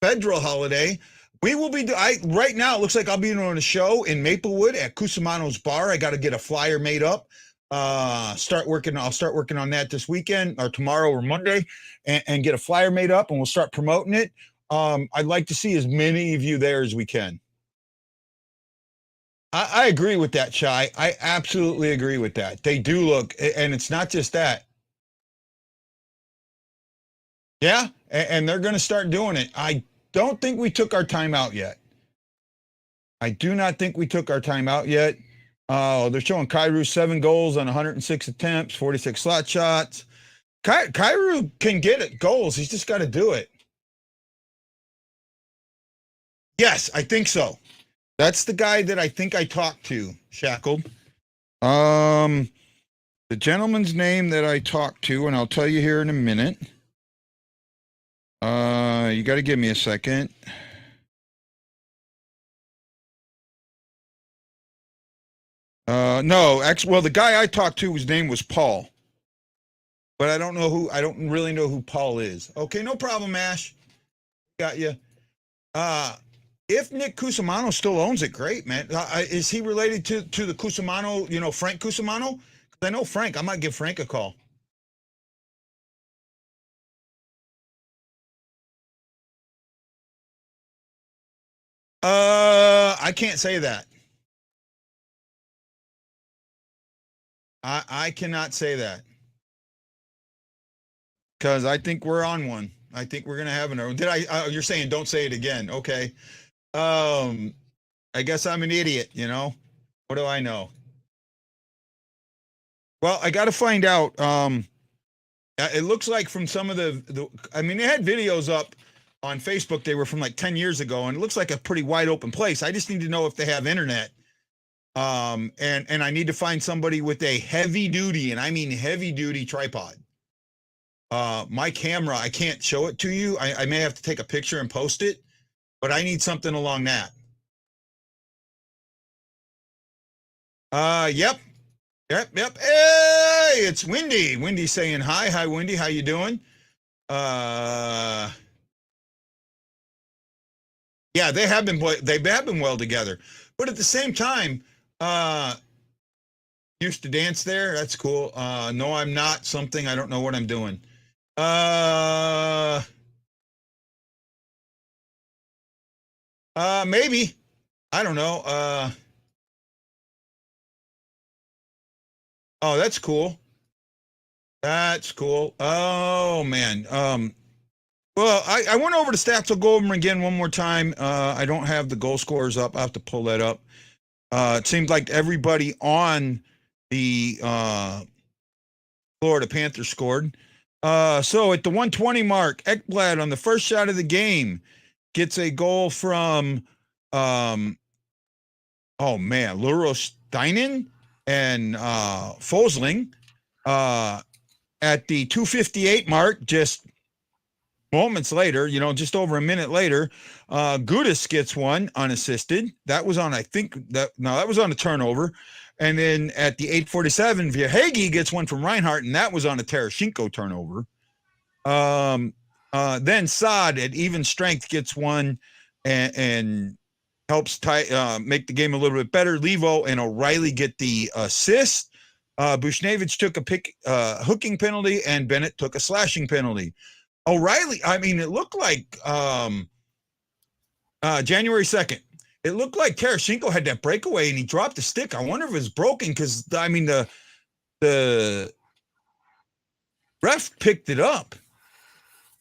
federal holiday. We will be, right now, it looks like I'll be doing a show in Maplewood at Cusimano's Bar. I got to get a flyer made up. I'll start working on that this weekend or tomorrow or Monday and get a flyer made up and we'll start promoting it. I'd like to see as many of you there as we can. I agree with that, Shai. I absolutely agree with that. They do look, and it's not just that. Yeah, and they're going to start doing it. I don't think we took our time out yet. I do not think we took our time out yet. They're showing Kairu 7 goals on 106 attempts, 46 slot shots. Kairu can get it goals. He's just got to do it. Yes, I think so. That's the guy that I think I talked to, Shackled. The gentleman's name that I talked to, and I'll tell you here in a minute. You got to give me a second. No, well, the guy I talked to, his name was Paul. But I don't really know who Paul is. Okay, no problem, Ash. Got you. If Nick Cusimano still owns it, great, man. Is he related to the Cusimano, Frank Cusimano? Because I know Frank. I might give Frank a call. I can't say that. I cannot say that because I think we're on one. I think we're gonna have an. Did I? You're saying don't say it again? Okay. I guess I'm an idiot. You know, what do I know? Well, I got to find out. It looks like from some of the. I mean, they had videos up on Facebook. They were from like 10 years ago, and it looks like a pretty wide open place. I just need to know if they have internet. And I need to find somebody with a heavy duty, and I mean heavy duty tripod. My camera, I can't show it to you. I may have to take a picture and post it, but I need something along that. Yep. Hey, it's Wendy. Wendy saying hi. Hi, Wendy. How you doing? Yeah, they have been well together, but at the same time, used to dance there. That's cool. No, I'm not something. I don't know what I'm doing. Maybe. I don't know. Oh, that's cool. That's cool. Oh man. Well, I went over the stats. I'll go over them again one more time. I don't have the goal scorers up. I have to pull that up. It seems like everybody on the Florida Panthers scored. So at the 120 mark, Ekblad on the first shot of the game gets a goal from oh man, Luro Steinen and Fosling. At the 258 mark, just moments later, just over a minute later, Gudis gets one unassisted. That was on, that was on a turnover. And then at the 847, Verhaeghe gets one from Reinhardt, and that was on a Tarasenko turnover. Then Saad at even strength gets one and helps make the game a little bit better. Levo and O'Reilly get the assist. Bushnevich took a hooking penalty, and Bennett took a slashing penalty. O'Reilly, I mean, it looked like January 2nd. It looked like Tarasenko had that breakaway and he dropped the stick. I wonder if it's broken because, I mean, the ref picked it up,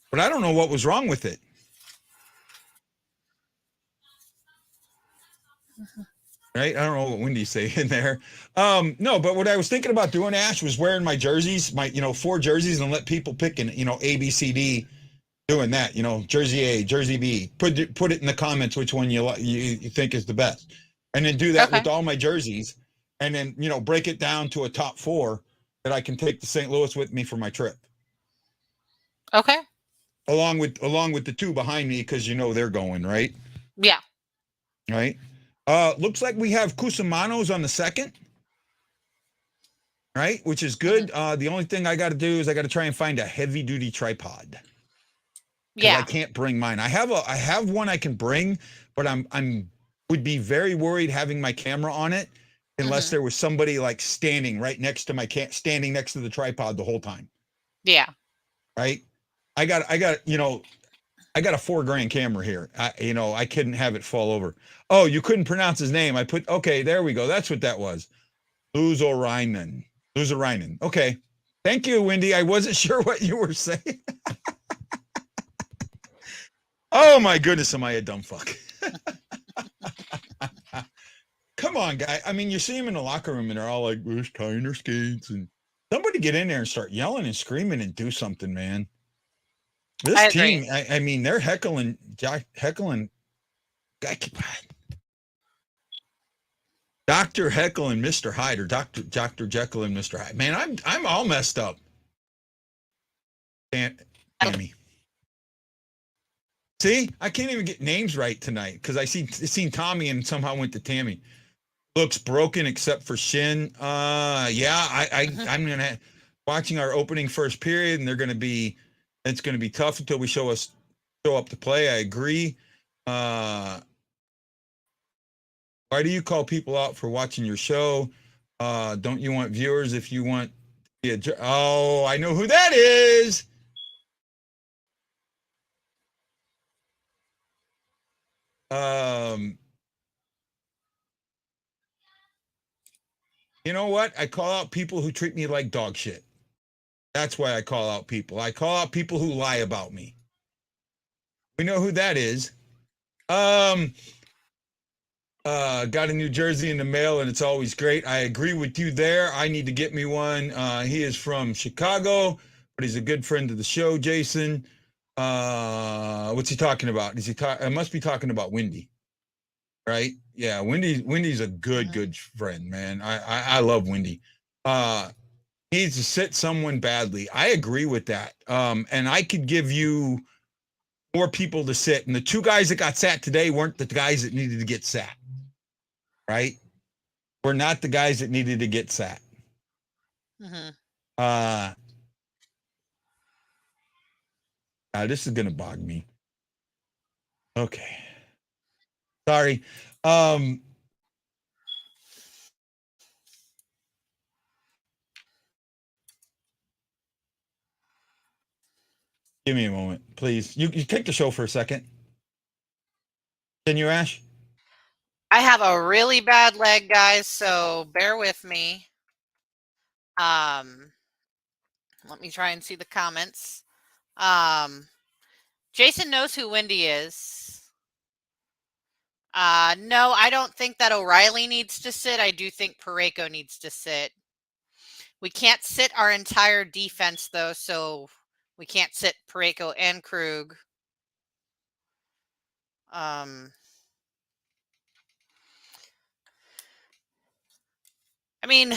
but I don't know what was wrong with it. Right? I don't know what Wendy's saying there. No, but what I was thinking about doing, Ash, was wearing my jerseys, my 4 jerseys, and let people pick in, A, B, C, D, doing that, jersey A, jersey B. Put it in the comments which one you think is the best, and then do that with all my jerseys, and then break it down to a top 4 that I can take to St. Louis with me for my trip. Okay. Along with the 2 behind me, because they're going, right? Yeah. Right. Looks like we have Kusamanos on the second, right? Which is good. The only thing I got to do is I got to try and find a heavy duty tripod. Yeah, I can't bring mine. I have one I can bring, but I'm would be very worried having my camera on it unless there was somebody like standing right next to standing next to the tripod the whole time. Yeah. Right. I got a $4,000 camera here. I couldn't have it fall over. Oh, you couldn't pronounce his name. Okay, there we go. That's what that was. Luzerainen. Okay. Thank you, Wendy. I wasn't sure what you were saying. Oh my goodness, am I a dumb fuck? Come on, guy. I mean, you see them in the locker room and they're all like, "Who's tying their skates?" And somebody get in there and start yelling and screaming and do something, man. This team, I mean, they're heckling. Dr. Heckle and Mr. Hyde, or Dr. Jekyll and Mr. Hyde. Man, I'm all messed up. Tammy. See, I can't even get names right tonight because I seen Tommy and somehow went to Tammy. Looks broken except for shin. Yeah, I'm gonna watching our opening first period, and it's gonna be tough until we show up to play. I agree. Why do you call people out for watching your show? Don't you want viewers if you want to be oh, I know who that is. You know what? I call out people who treat me like dog shit. That's why I call out people. I call out people who lie about me. We know who that is. Got a New Jersey in the mail, and it's always great. I agree with you there. I need to get me one. He is from Chicago, but he's a good friend of the show, Jason. What's he talking about? Is he I must be talking about Wendy, right? Yeah, Wendy's a good friend, man. I love Wendy. Needs to sit someone badly. I agree with that. And I could give you more people to sit. And the two guys that got sat today weren't the guys that needed to get sat, right? We're not the guys that needed to get sat. This is gonna bog me. Okay. Sorry. Give me a moment, please. You take the show for a second. Can you, Ash? I have a really bad leg, guys, so bear with me. Let me try and see the comments. Jason knows who Wendy is. No, I don't think that O'Reilly needs to sit. I do think Pareko needs to sit. We can't sit our entire defense, though, so we can't sit Pareko and Krug. I mean,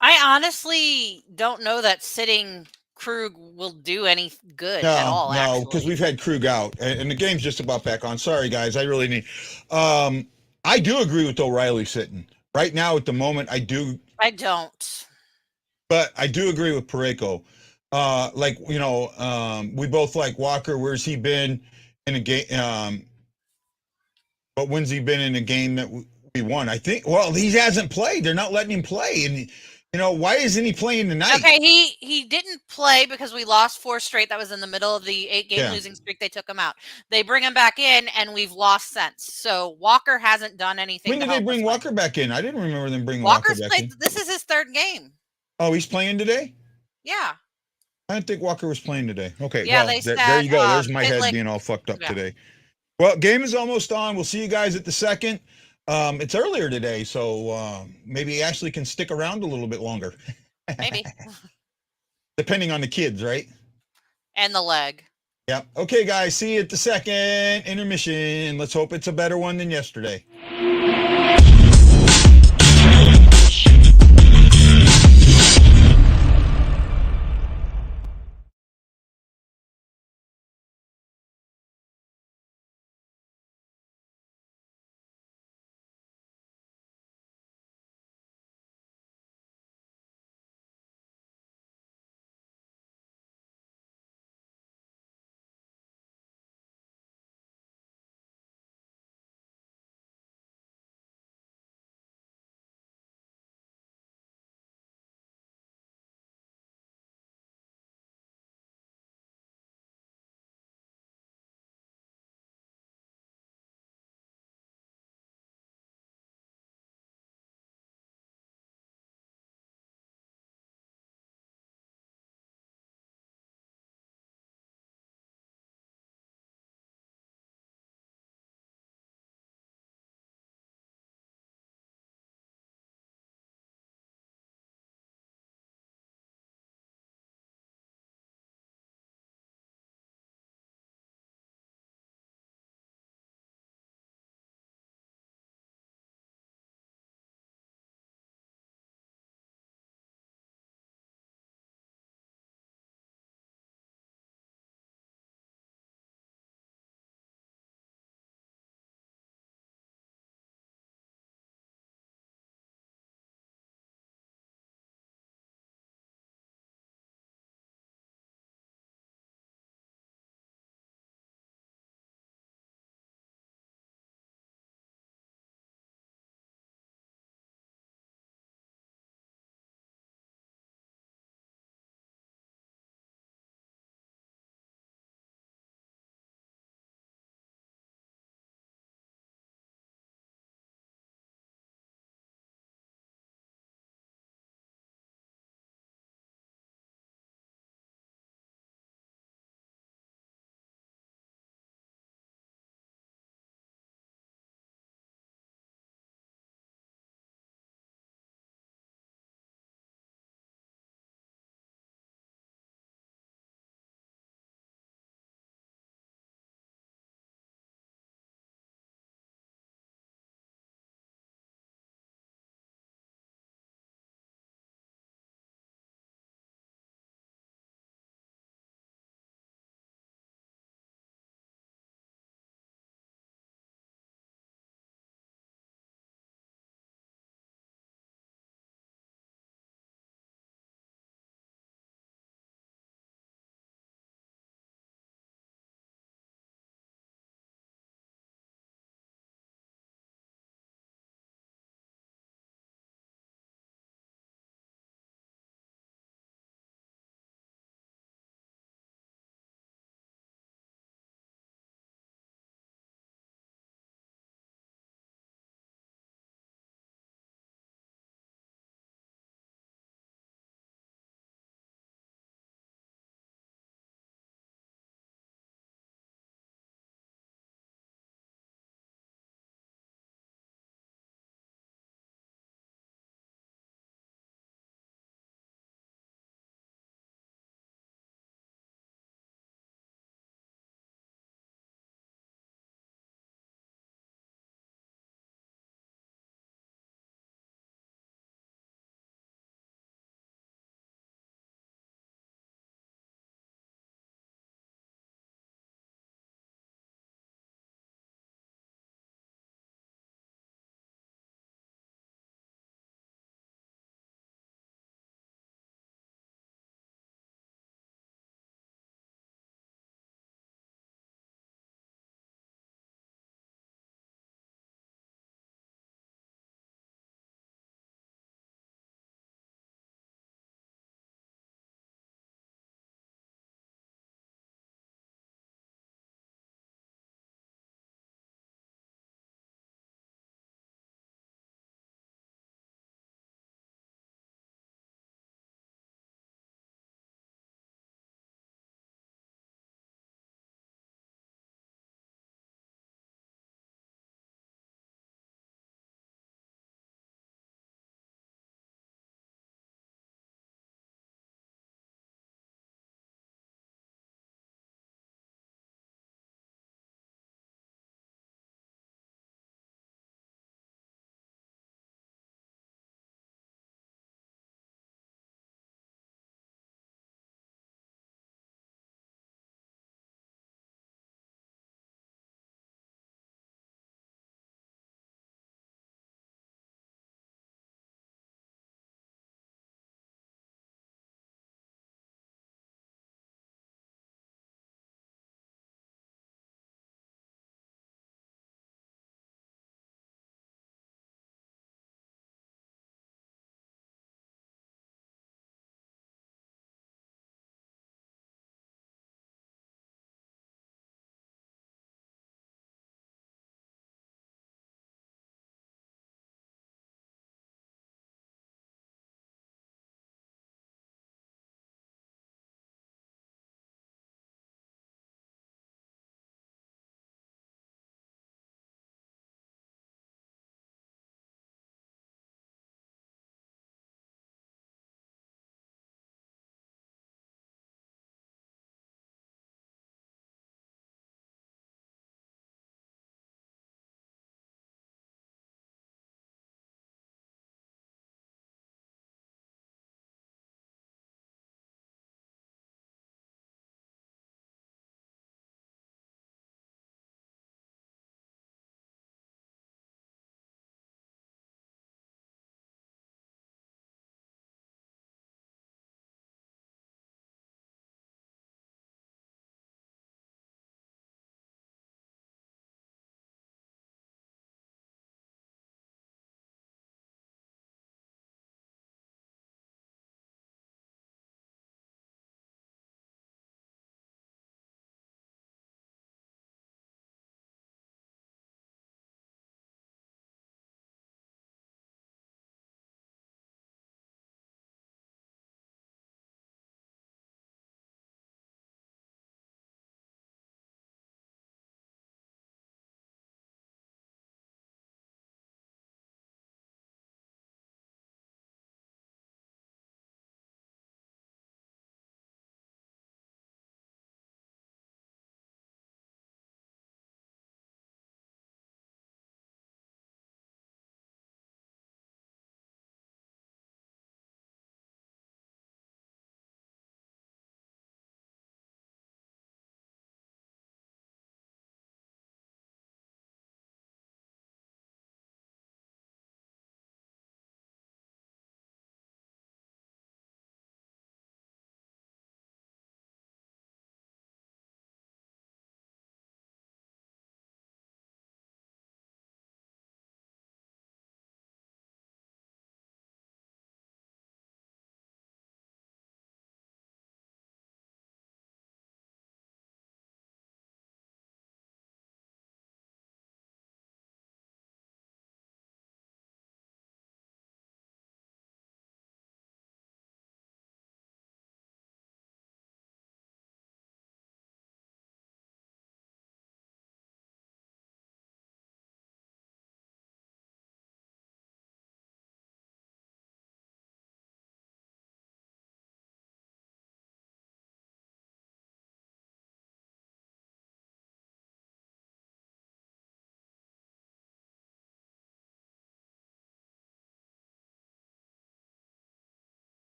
I honestly don't know that sitting Krug will do any good at all. No, because we've had Krug out, and the game's just about back on. Sorry, guys, I really need. I do agree with O'Reilly sitting right now at the moment. I do. I don't. But I do agree with Pareko. Like we both like Walker. Where's he been in a game? But when's he been in a game that we won? I think. Well, he hasn't played. They're not letting him play, and why isn't he playing tonight? Okay, he didn't play because we lost 4 straight. That was in the middle of the 8-game losing streak. They took him out. They bring him back in, and we've lost since. So Walker hasn't done anything. When did they bring Walker back in? I didn't remember them bringing Walker back in. This is his 3rd game. Oh, he's playing today? Yeah. I didn't think Walker was playing today. Okay, yeah, well, there you go. There's my head being all fucked up today. Well, game is almost on. We'll see you guys at the second. It's earlier today, so maybe Ashley can stick around a little bit longer. Maybe. Depending on the kids, right? And the leg. Yep. Okay, guys, see you at the second intermission. Let's hope it's a better one than yesterday.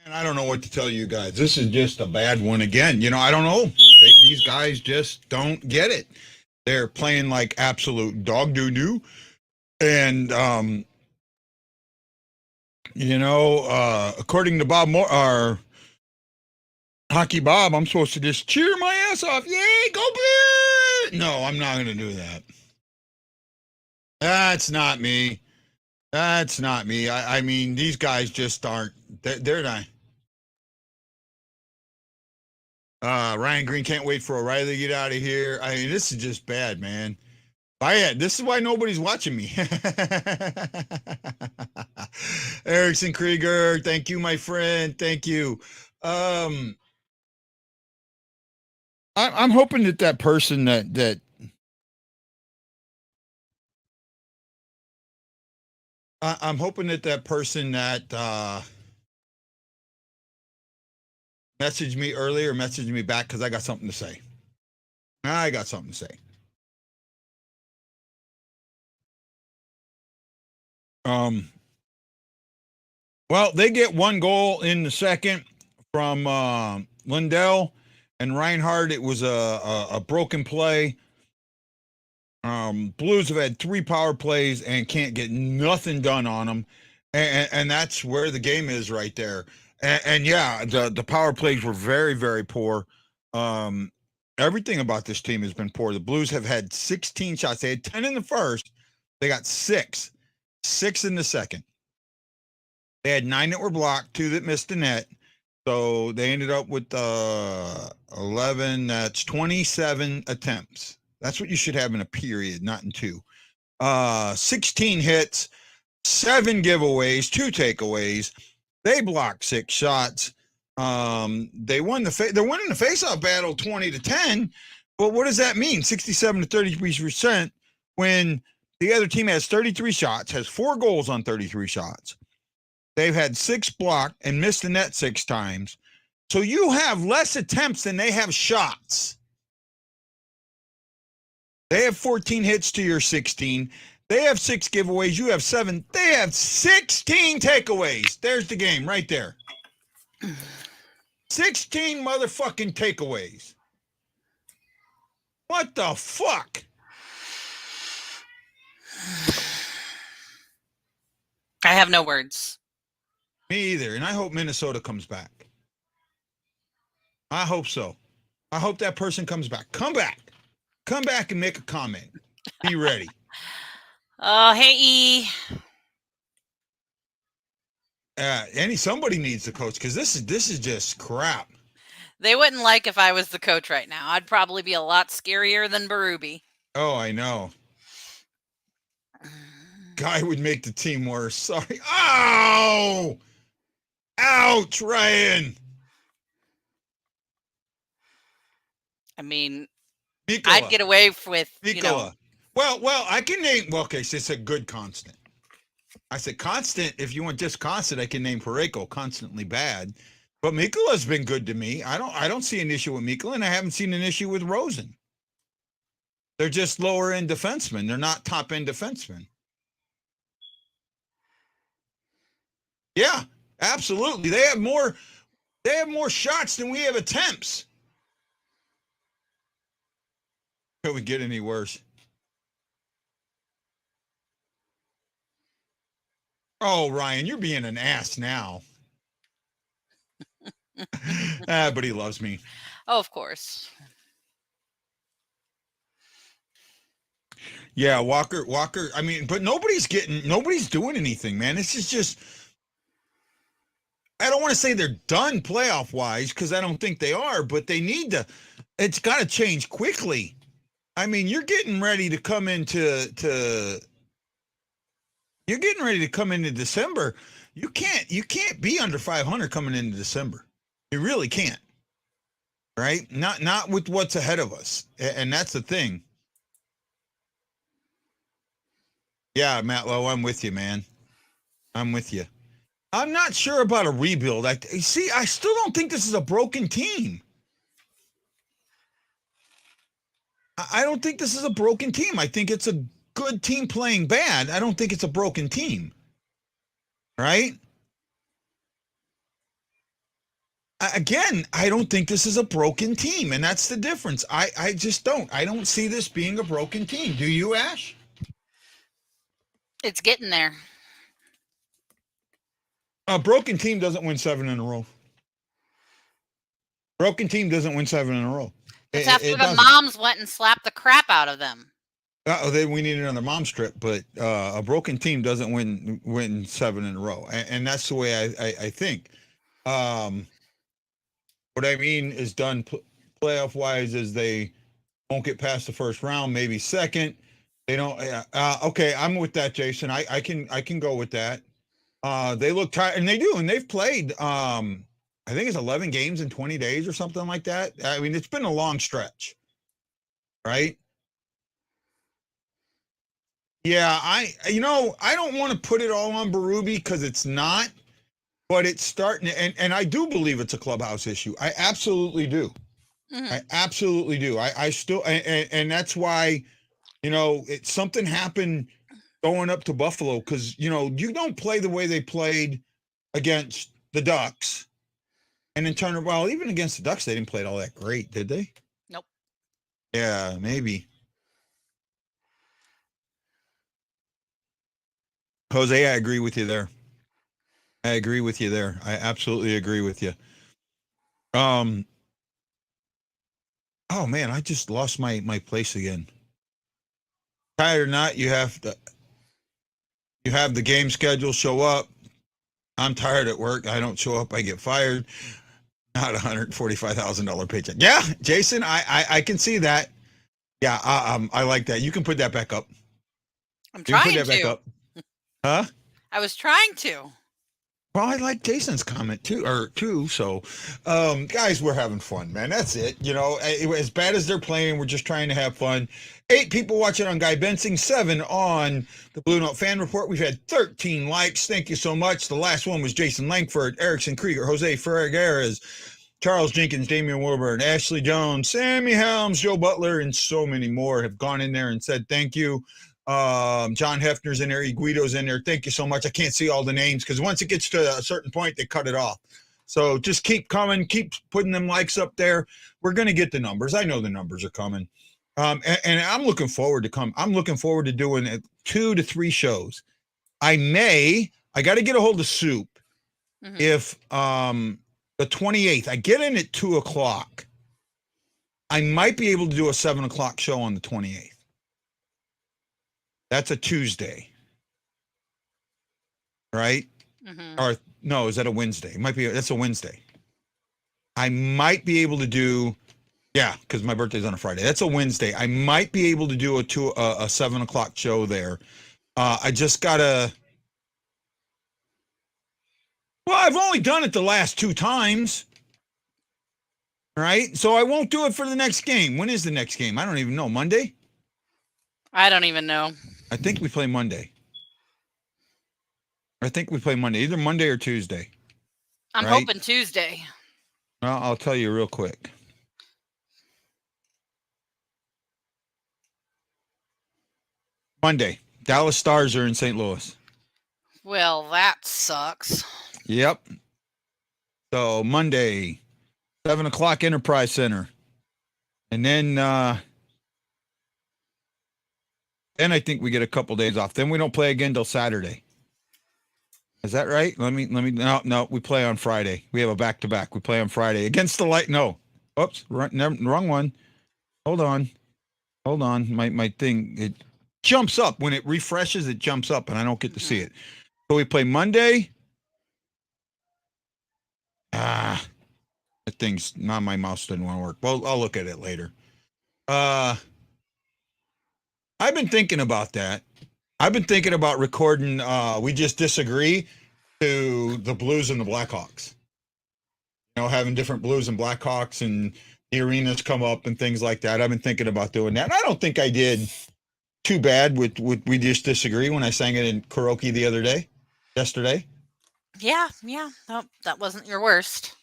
And I don't know what to tell you guys. This is just a bad one again. I don't know. These guys just don't get it. They're playing like absolute dog doo-doo. And, according to Bob Moore, our Hockey Bob, I'm supposed to just cheer my ass off. Yay, go Blue! No, I'm not going to do that. That's not me. That's not me. I mean, these guys just aren't. They're not. Ryan Green can't wait for O'Reilly to get out of here. I mean, this is just bad, man. This is why nobody's watching me. Erickson Krieger, thank you, my friend. Thank you. I'm hoping that person that I'm hoping that person that messaged me earlier messaged me back because I got something to say. I got something to say. Well, they get one goal in the second from Lindell and Reinhardt. It was a broken play. Blues have had 3 power plays and can't get nothing done on them. And that's where the game is right there. And yeah, the power plays were very, very poor. Everything about this team has been poor. The Blues have had 16 shots. They had 10 in the first. They got 6 in the second. They had 9 that were blocked, 2 that missed the net. So they ended up with 11. That's 27 attempts. That's what you should have in a period, not in 2. 16 hits, 7 giveaways, 2 takeaways. They blocked 6 shots. They're winning the faceoff battle 20-10. But what does that mean? 67 to 33% when the other team has 33 shots, has 4 goals on 33 shots. They've had 6 blocked and missed the net 6 times. So you have less attempts than they have shots. They have 14 hits to your 16. They have 6 giveaways. You have 7. They have 16 takeaways. There's the game right there. 16 motherfucking takeaways. What the fuck? I have no words. Me either. And I hope Minnesota comes back. I hope so. I hope that person comes back. Come back. Come back and make a comment. Be ready. Oh, hey, E. Somebody needs to coach because this is just crap. They wouldn't like if I was the coach right now. I'd probably be a lot scarier than Berube. Oh, I know. Guy would make the team worse. Sorry. Ow! Ouch, Ryan. I mean, Mikola. I'd get away with, Mikola. Well, I can name. Well, okay, so it's a good constant. I said constant. If you want just constant, I can name Parayko constantly bad. But Mikola's been good to me. I don't see an issue with Mikola, and I haven't seen an issue with Rosen. They're just lower end defensemen. They're not top end defensemen. Yeah, absolutely. They have more shots than we have attempts. Could we get any worse? Oh, Ryan, you're being an ass now. But he loves me. Oh, of course. Yeah, Walker. I mean, but nobody's doing anything, man. This is just. I don't want to say they're done playoff wise because I don't think they are, but they need to. It's got to change quickly. I mean, you're getting ready to come into December. You can't be under 500 coming into December. You really can't. Right? Not with what's ahead of us. And that's the thing. Yeah, Matt Lowe, I'm with you, man. I'm with you. I'm not sure about a rebuild. I still don't think this is a broken team. I don't think this is a broken team. I think it's a good team playing bad. I don't think it's a broken team. Right? again, I don't think this is a broken team, and that's the difference. I just don't. I don't see this being a broken team. Do you, Ash? It's getting there. A broken team doesn't win 7 in a row. Broken team doesn't win 7 in a row. It's after the moms went and slapped the crap out of them. Then we need another mom strip, but a broken team doesn't win 7 in a row, and that's the way I think. What I mean is done playoff wise is they won't get past the first round, maybe second. They don't. Okay, I'm with that, Jason. I can go with that. They look tired, and they do, and they've played. I think it's 11 games in 20 days or something like that. I mean, it's been a long stretch, right? Yeah, I don't want to put it all on Berube because it's not, but it's starting, and I do believe it's a clubhouse issue. I absolutely do. Mm-hmm. I absolutely do. I still, and that's why, something happened going up to Buffalo because, you don't play the way they played against the Ducks. And then turn, well, even against the Ducks, they didn't play it all that great, did they? Nope. Yeah, maybe. Jose, I agree with you there. I absolutely agree with you. Oh man, I just lost my place again. Tired or not, you have the game schedule, show up. I'm tired at work. I don't show up, I get fired. Not $145,000 paycheck. Yeah, Jason, I can see that. Yeah, I like that. You can put that back up. I'm trying to. Back up. Huh? I was trying to. Well, I like Jason's comment too. So, guys, we're having fun, man. That's it. As bad as they're playing, we're just trying to have fun. 8 people watching on Guy Bensing, 7 on the BlueNote Fan Report. We've had 13 likes. Thank you so much. The last one was Jason Langford, Erickson Krieger, Jose Ferregueras, Charles Jenkins, Damian Wilburn, Ashley Jones, Sammy Helms, Joe Butler, and so many more have gone in there and said thank you. John Hefner's in there, Guido's in there. Thank you so much. I can't see all the names because once it gets to a certain point, they cut it off. So just keep coming, keep putting them likes up there. We're going to get the numbers. I know the numbers are coming. And I'm looking forward to doing 2 to 3 shows. I got to get a hold of Soup. Mm-hmm. If the 28th, I get in at 2:00. I might be able to do a 7:00 show on the 28th. That's a Tuesday, right? Mm-hmm. Or no, is that a Wednesday? That's a Wednesday. I might be able to do, because my birthday's on a Friday. That's a Wednesday. I might be able to do a 7:00 show there. I just gotta. Well, I've only done it the last 2 times, right? So I won't do it for the next game. When is the next game? I don't even know. Monday? I don't even know. I think we play Monday. Either Monday or Tuesday. I'm hoping Tuesday. Well, I'll tell you real quick. Monday. Dallas Stars are in St. Louis. Well, that sucks. Yep. So Monday, 7:00 Enterprise Center. And then I think we get a couple days off. Then we don't play again till Saturday. Is that right? No, we play on Friday. We have a back-to-back. We play on Friday against the Light. No. Oops, wrong one. Hold on. My thing, it jumps up. When it refreshes, it jumps up, and I don't get to see it. So we play Monday. The thing's not, my mouse didn't want to work. Well, I'll look at it later. I've been thinking about that. I've been thinking about recording We Just Disagree to the Blues and the Blackhawks. Having different Blues and Blackhawks and the arenas come up and things like that. I've been thinking about doing that. And I don't think I did too bad with We Just Disagree when I sang it in karaoke yesterday. Yeah. No, that wasn't your worst.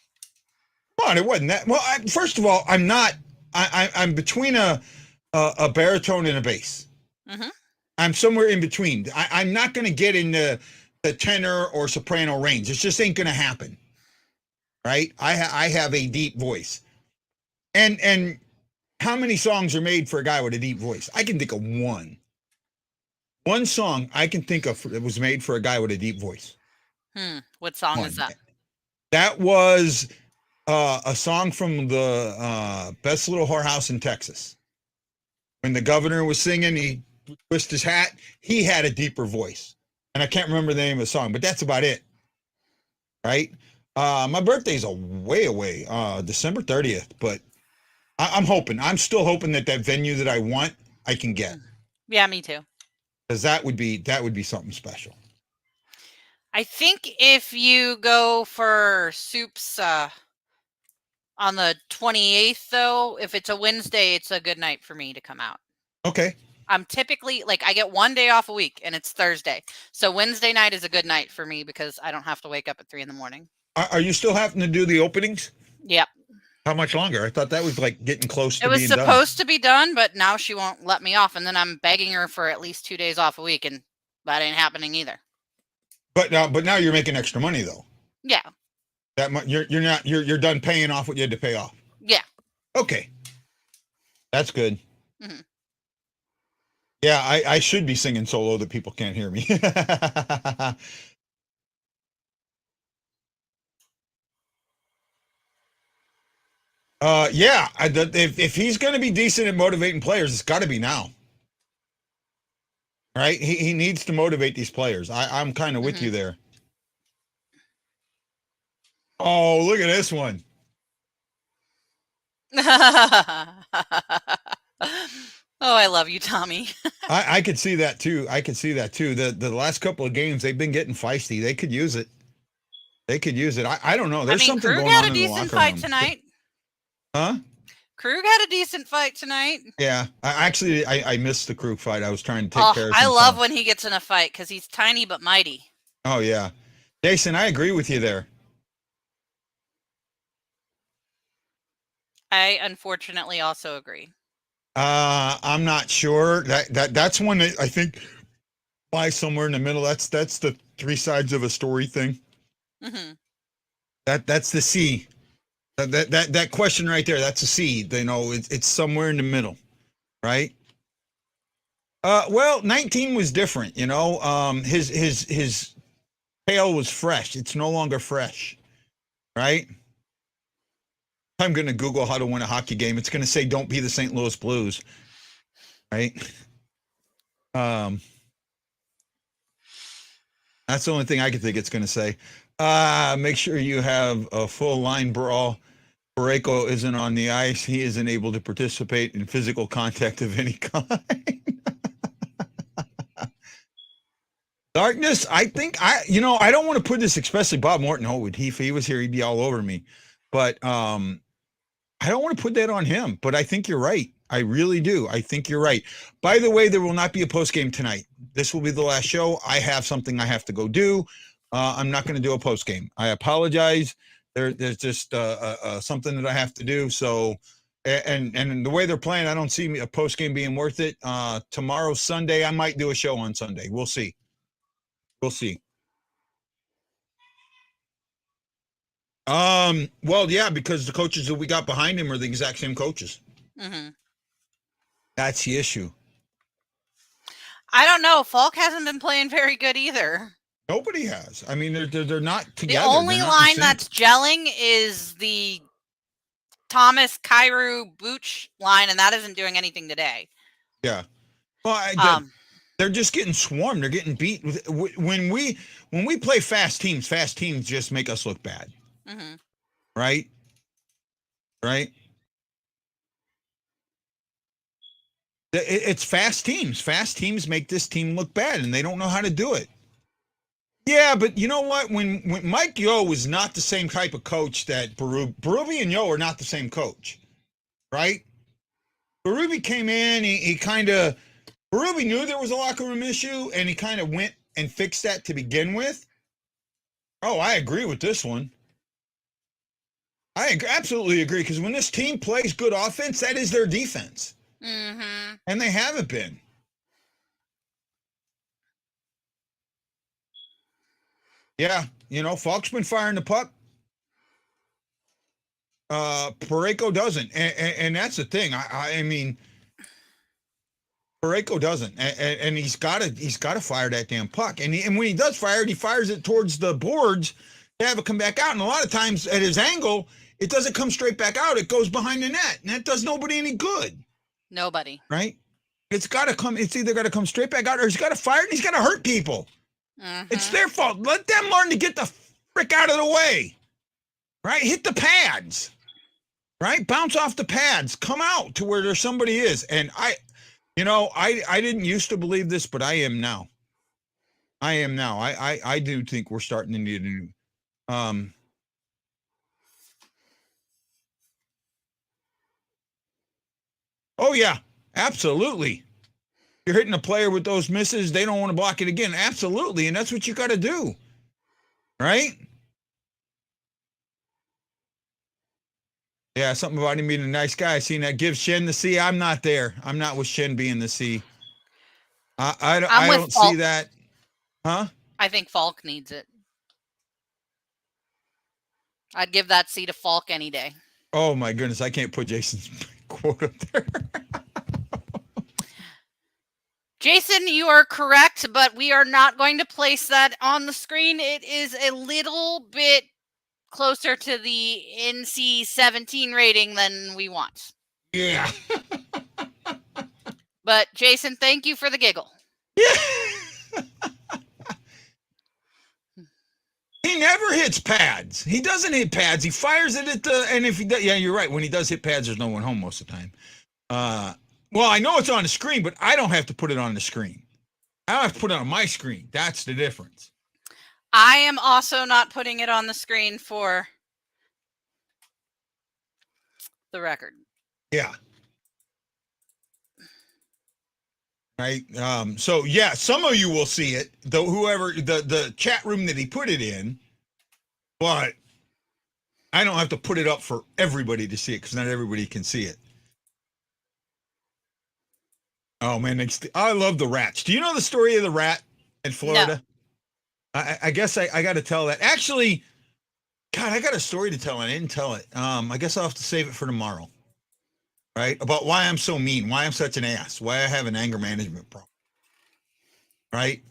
Come on, it wasn't that. Well, first of all, I'm between a baritone and a bass. Mm-hmm. I'm somewhere in between. I'm not going to get into the tenor or soprano range. It just ain't going to happen. right? I have a deep voice. And how many songs are made for a guy with a deep voice? I can think of one. One song I can think of that was made for a guy with a deep voice. What song is One. that? That was a song from the Best Little Whorehouse in Texas. When the governor was singing, he twisted his hat. He had a deeper voice. And I can't remember the name of the song, but that's about it. Right? My birthday's a way away, December 30th, but I'm hoping. I'm still hoping that venue that I want, I can get. Yeah, me too. Because that would be something special. I think if you go for Soup's on the 28th, though, if it's a Wednesday, it's a good night for me to come out. Okay. I'm typically, like, I get one day off a week, and it's Thursday. So Wednesday night is a good night for me because I don't have to wake up at 3 a.m. Are you still having to do the openings? Yep. How much longer? I thought that was like getting close to It was being done. supposed to be done, but now she won't let me off, and then I'm begging her for at least 2 days off a week, and that ain't happening either. But now you're making extra money though. Yeah. You're done paying off what you had to pay off. Yeah. Okay. That's good. Mm-hmm. Yeah, I should be singing solo that people can't hear me. Yeah, if he's going to be decent at motivating players, it's got to be now. Right? He needs to motivate these players. I'm kind of with you there. Oh, look at this one. Oh, I love you, Tommy. I could see that too. The last couple of games, they've been getting feisty. They could use it. I don't know. There's something Krug going had on a in the decent locker fight room. tonight. Huh? Krug had a decent fight tonight. Yeah. I missed the Krug fight. I was trying to take care of I some love stuff. when he gets in a fight because he's tiny but mighty. Oh, yeah. Jason, I agree with you there. I unfortunately also agree. I'm not sure. That's one that I think lies somewhere in the middle. That's the three sides of a story thing. Mm-hmm. That's the C. That question right there. That's a C. You know, it's somewhere in the middle, right? Well, 19 was different. You know, his tail was fresh. It's no longer fresh, right? I'm going to Google how to win a hockey game. It's going to say, don't be the St. Louis Blues. Right. That's the only thing I can think it's going to say. Make sure you have a full line brawl. Parayko isn't on the ice. He isn't able to participate in physical contact of any kind. Darkness, I think I don't want to put this, especially Bob Morton. Oh, if he was here, he'd be all over me. But I don't want to put that on him, but I think you're right. I really do. I think you're right. By the way, there will not be a post game tonight. This will be the last show. I have something I have to go do. I'm not going to do a post game. I apologize. There's just something that I have to do. So, and the way they're playing, I don't see a post game being worth it. Tomorrow, Sunday, I might do a show on Sunday. We'll see. Well, yeah, because the coaches that we got behind him are the exact same coaches. Mm-hmm. That's the issue. I don't know. Falk hasn't been playing very good either. Nobody has. I mean, they're not together. The only line that's gelling is the Thomas, Kyrou, Booch line, and that isn't doing anything today. Yeah. Well, they're just getting swarmed. They're getting beat. When we play fast teams just make us look bad. Mm-hmm. Right? It's fast teams. Fast teams make this team look bad, and they don't know how to do it. Yeah, but you know what? When Mike Yeo was not the same type of coach that Berube and Yeo are not the same coach, right? Berube came in, Berube knew there was a locker room issue, and he kind of went and fixed that to begin with. Oh, I agree with this one. I absolutely agree, because when this team plays good offense, that is their defense. Mm-hmm. And they haven't been. Yeah, Falk's been firing the puck. Parayko doesn't, and that's the thing. I mean, Parayko doesn't, and he's got to fire that damn puck, and when he does fire it, he fires it towards the boards to have it come back out, and a lot of times at his angle, it doesn't come straight back out. It goes behind the net, and that does nobody any good. Nobody. Right? It's got to come. It's either got to come straight back out, or he's got to fire it, and he's got to hurt people. It's their fault. Let them learn to get the frick out of the way. Right? Hit the pads. Right? Bounce off the pads. Come out to where there's somebody is. And I didn't used to believe this, but I am now. I do think we're starting to need a new. Oh yeah, absolutely. You're hitting a player with those misses. They don't want to block it again. Absolutely, and that's what you got to do, right? Yeah, something about him being a nice guy. Seen that. Give Shen the C. I'm not there. I'm not with Shen being the C. I don't see that. Huh? I think Falk needs it. I'd give that C to Falk any day. Oh my goodness, I can't put Jason's quote up there. Jason, you are correct, but we are not going to place that on the screen. It is a little bit closer to the NC-17 rating than we want. Yeah. But Jason, thank you for the giggle. Yeah. He never hits pads. He doesn't hit pads. He fires it at the, and if he does, yeah, you're right. When he does hit pads, there's no one home most of the time. Well, I know it's on the screen, but I don't have to put it on the screen. I don't have to put it on my screen. That's the difference. I am also not putting it on the screen for the record. Yeah. Right. So yeah, some of you will see it, though, whoever the chat room that he put it in, but I don't have to put it up for everybody to see it because not everybody can see it. Oh man, I love the rats. Do you know the story of the rat in Florida? No. I guess I got to tell that. Actually, God, I got a story to tell and I didn't tell it. I guess I'll have to save it for tomorrow. Right? About why I'm so mean, why I'm such an ass, why I have an anger management problem. Right?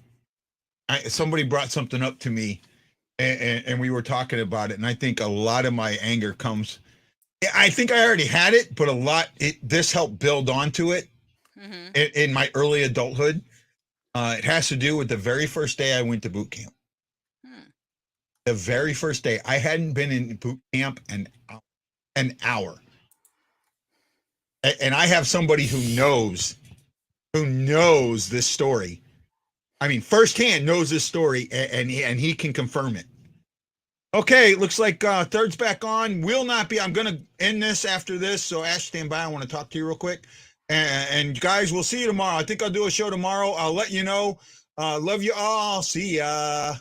Somebody brought something up to me and we were talking about it. And I think a lot of my anger comes, I think I already had it, but this helped build onto it. Mm-hmm. In my early adulthood. It has to do with the very first day I went to boot camp. The very first day. I hadn't been in boot camp an hour. And I have somebody who knows this story. I mean, firsthand knows this story, and he can confirm it. Okay, looks like third's back on. Will not be. I'm going to end this after this, so Ash, stand by. I want to talk to you real quick. And guys, we'll see you tomorrow. I think I'll do a show tomorrow. I'll let you know. Love you all. See ya.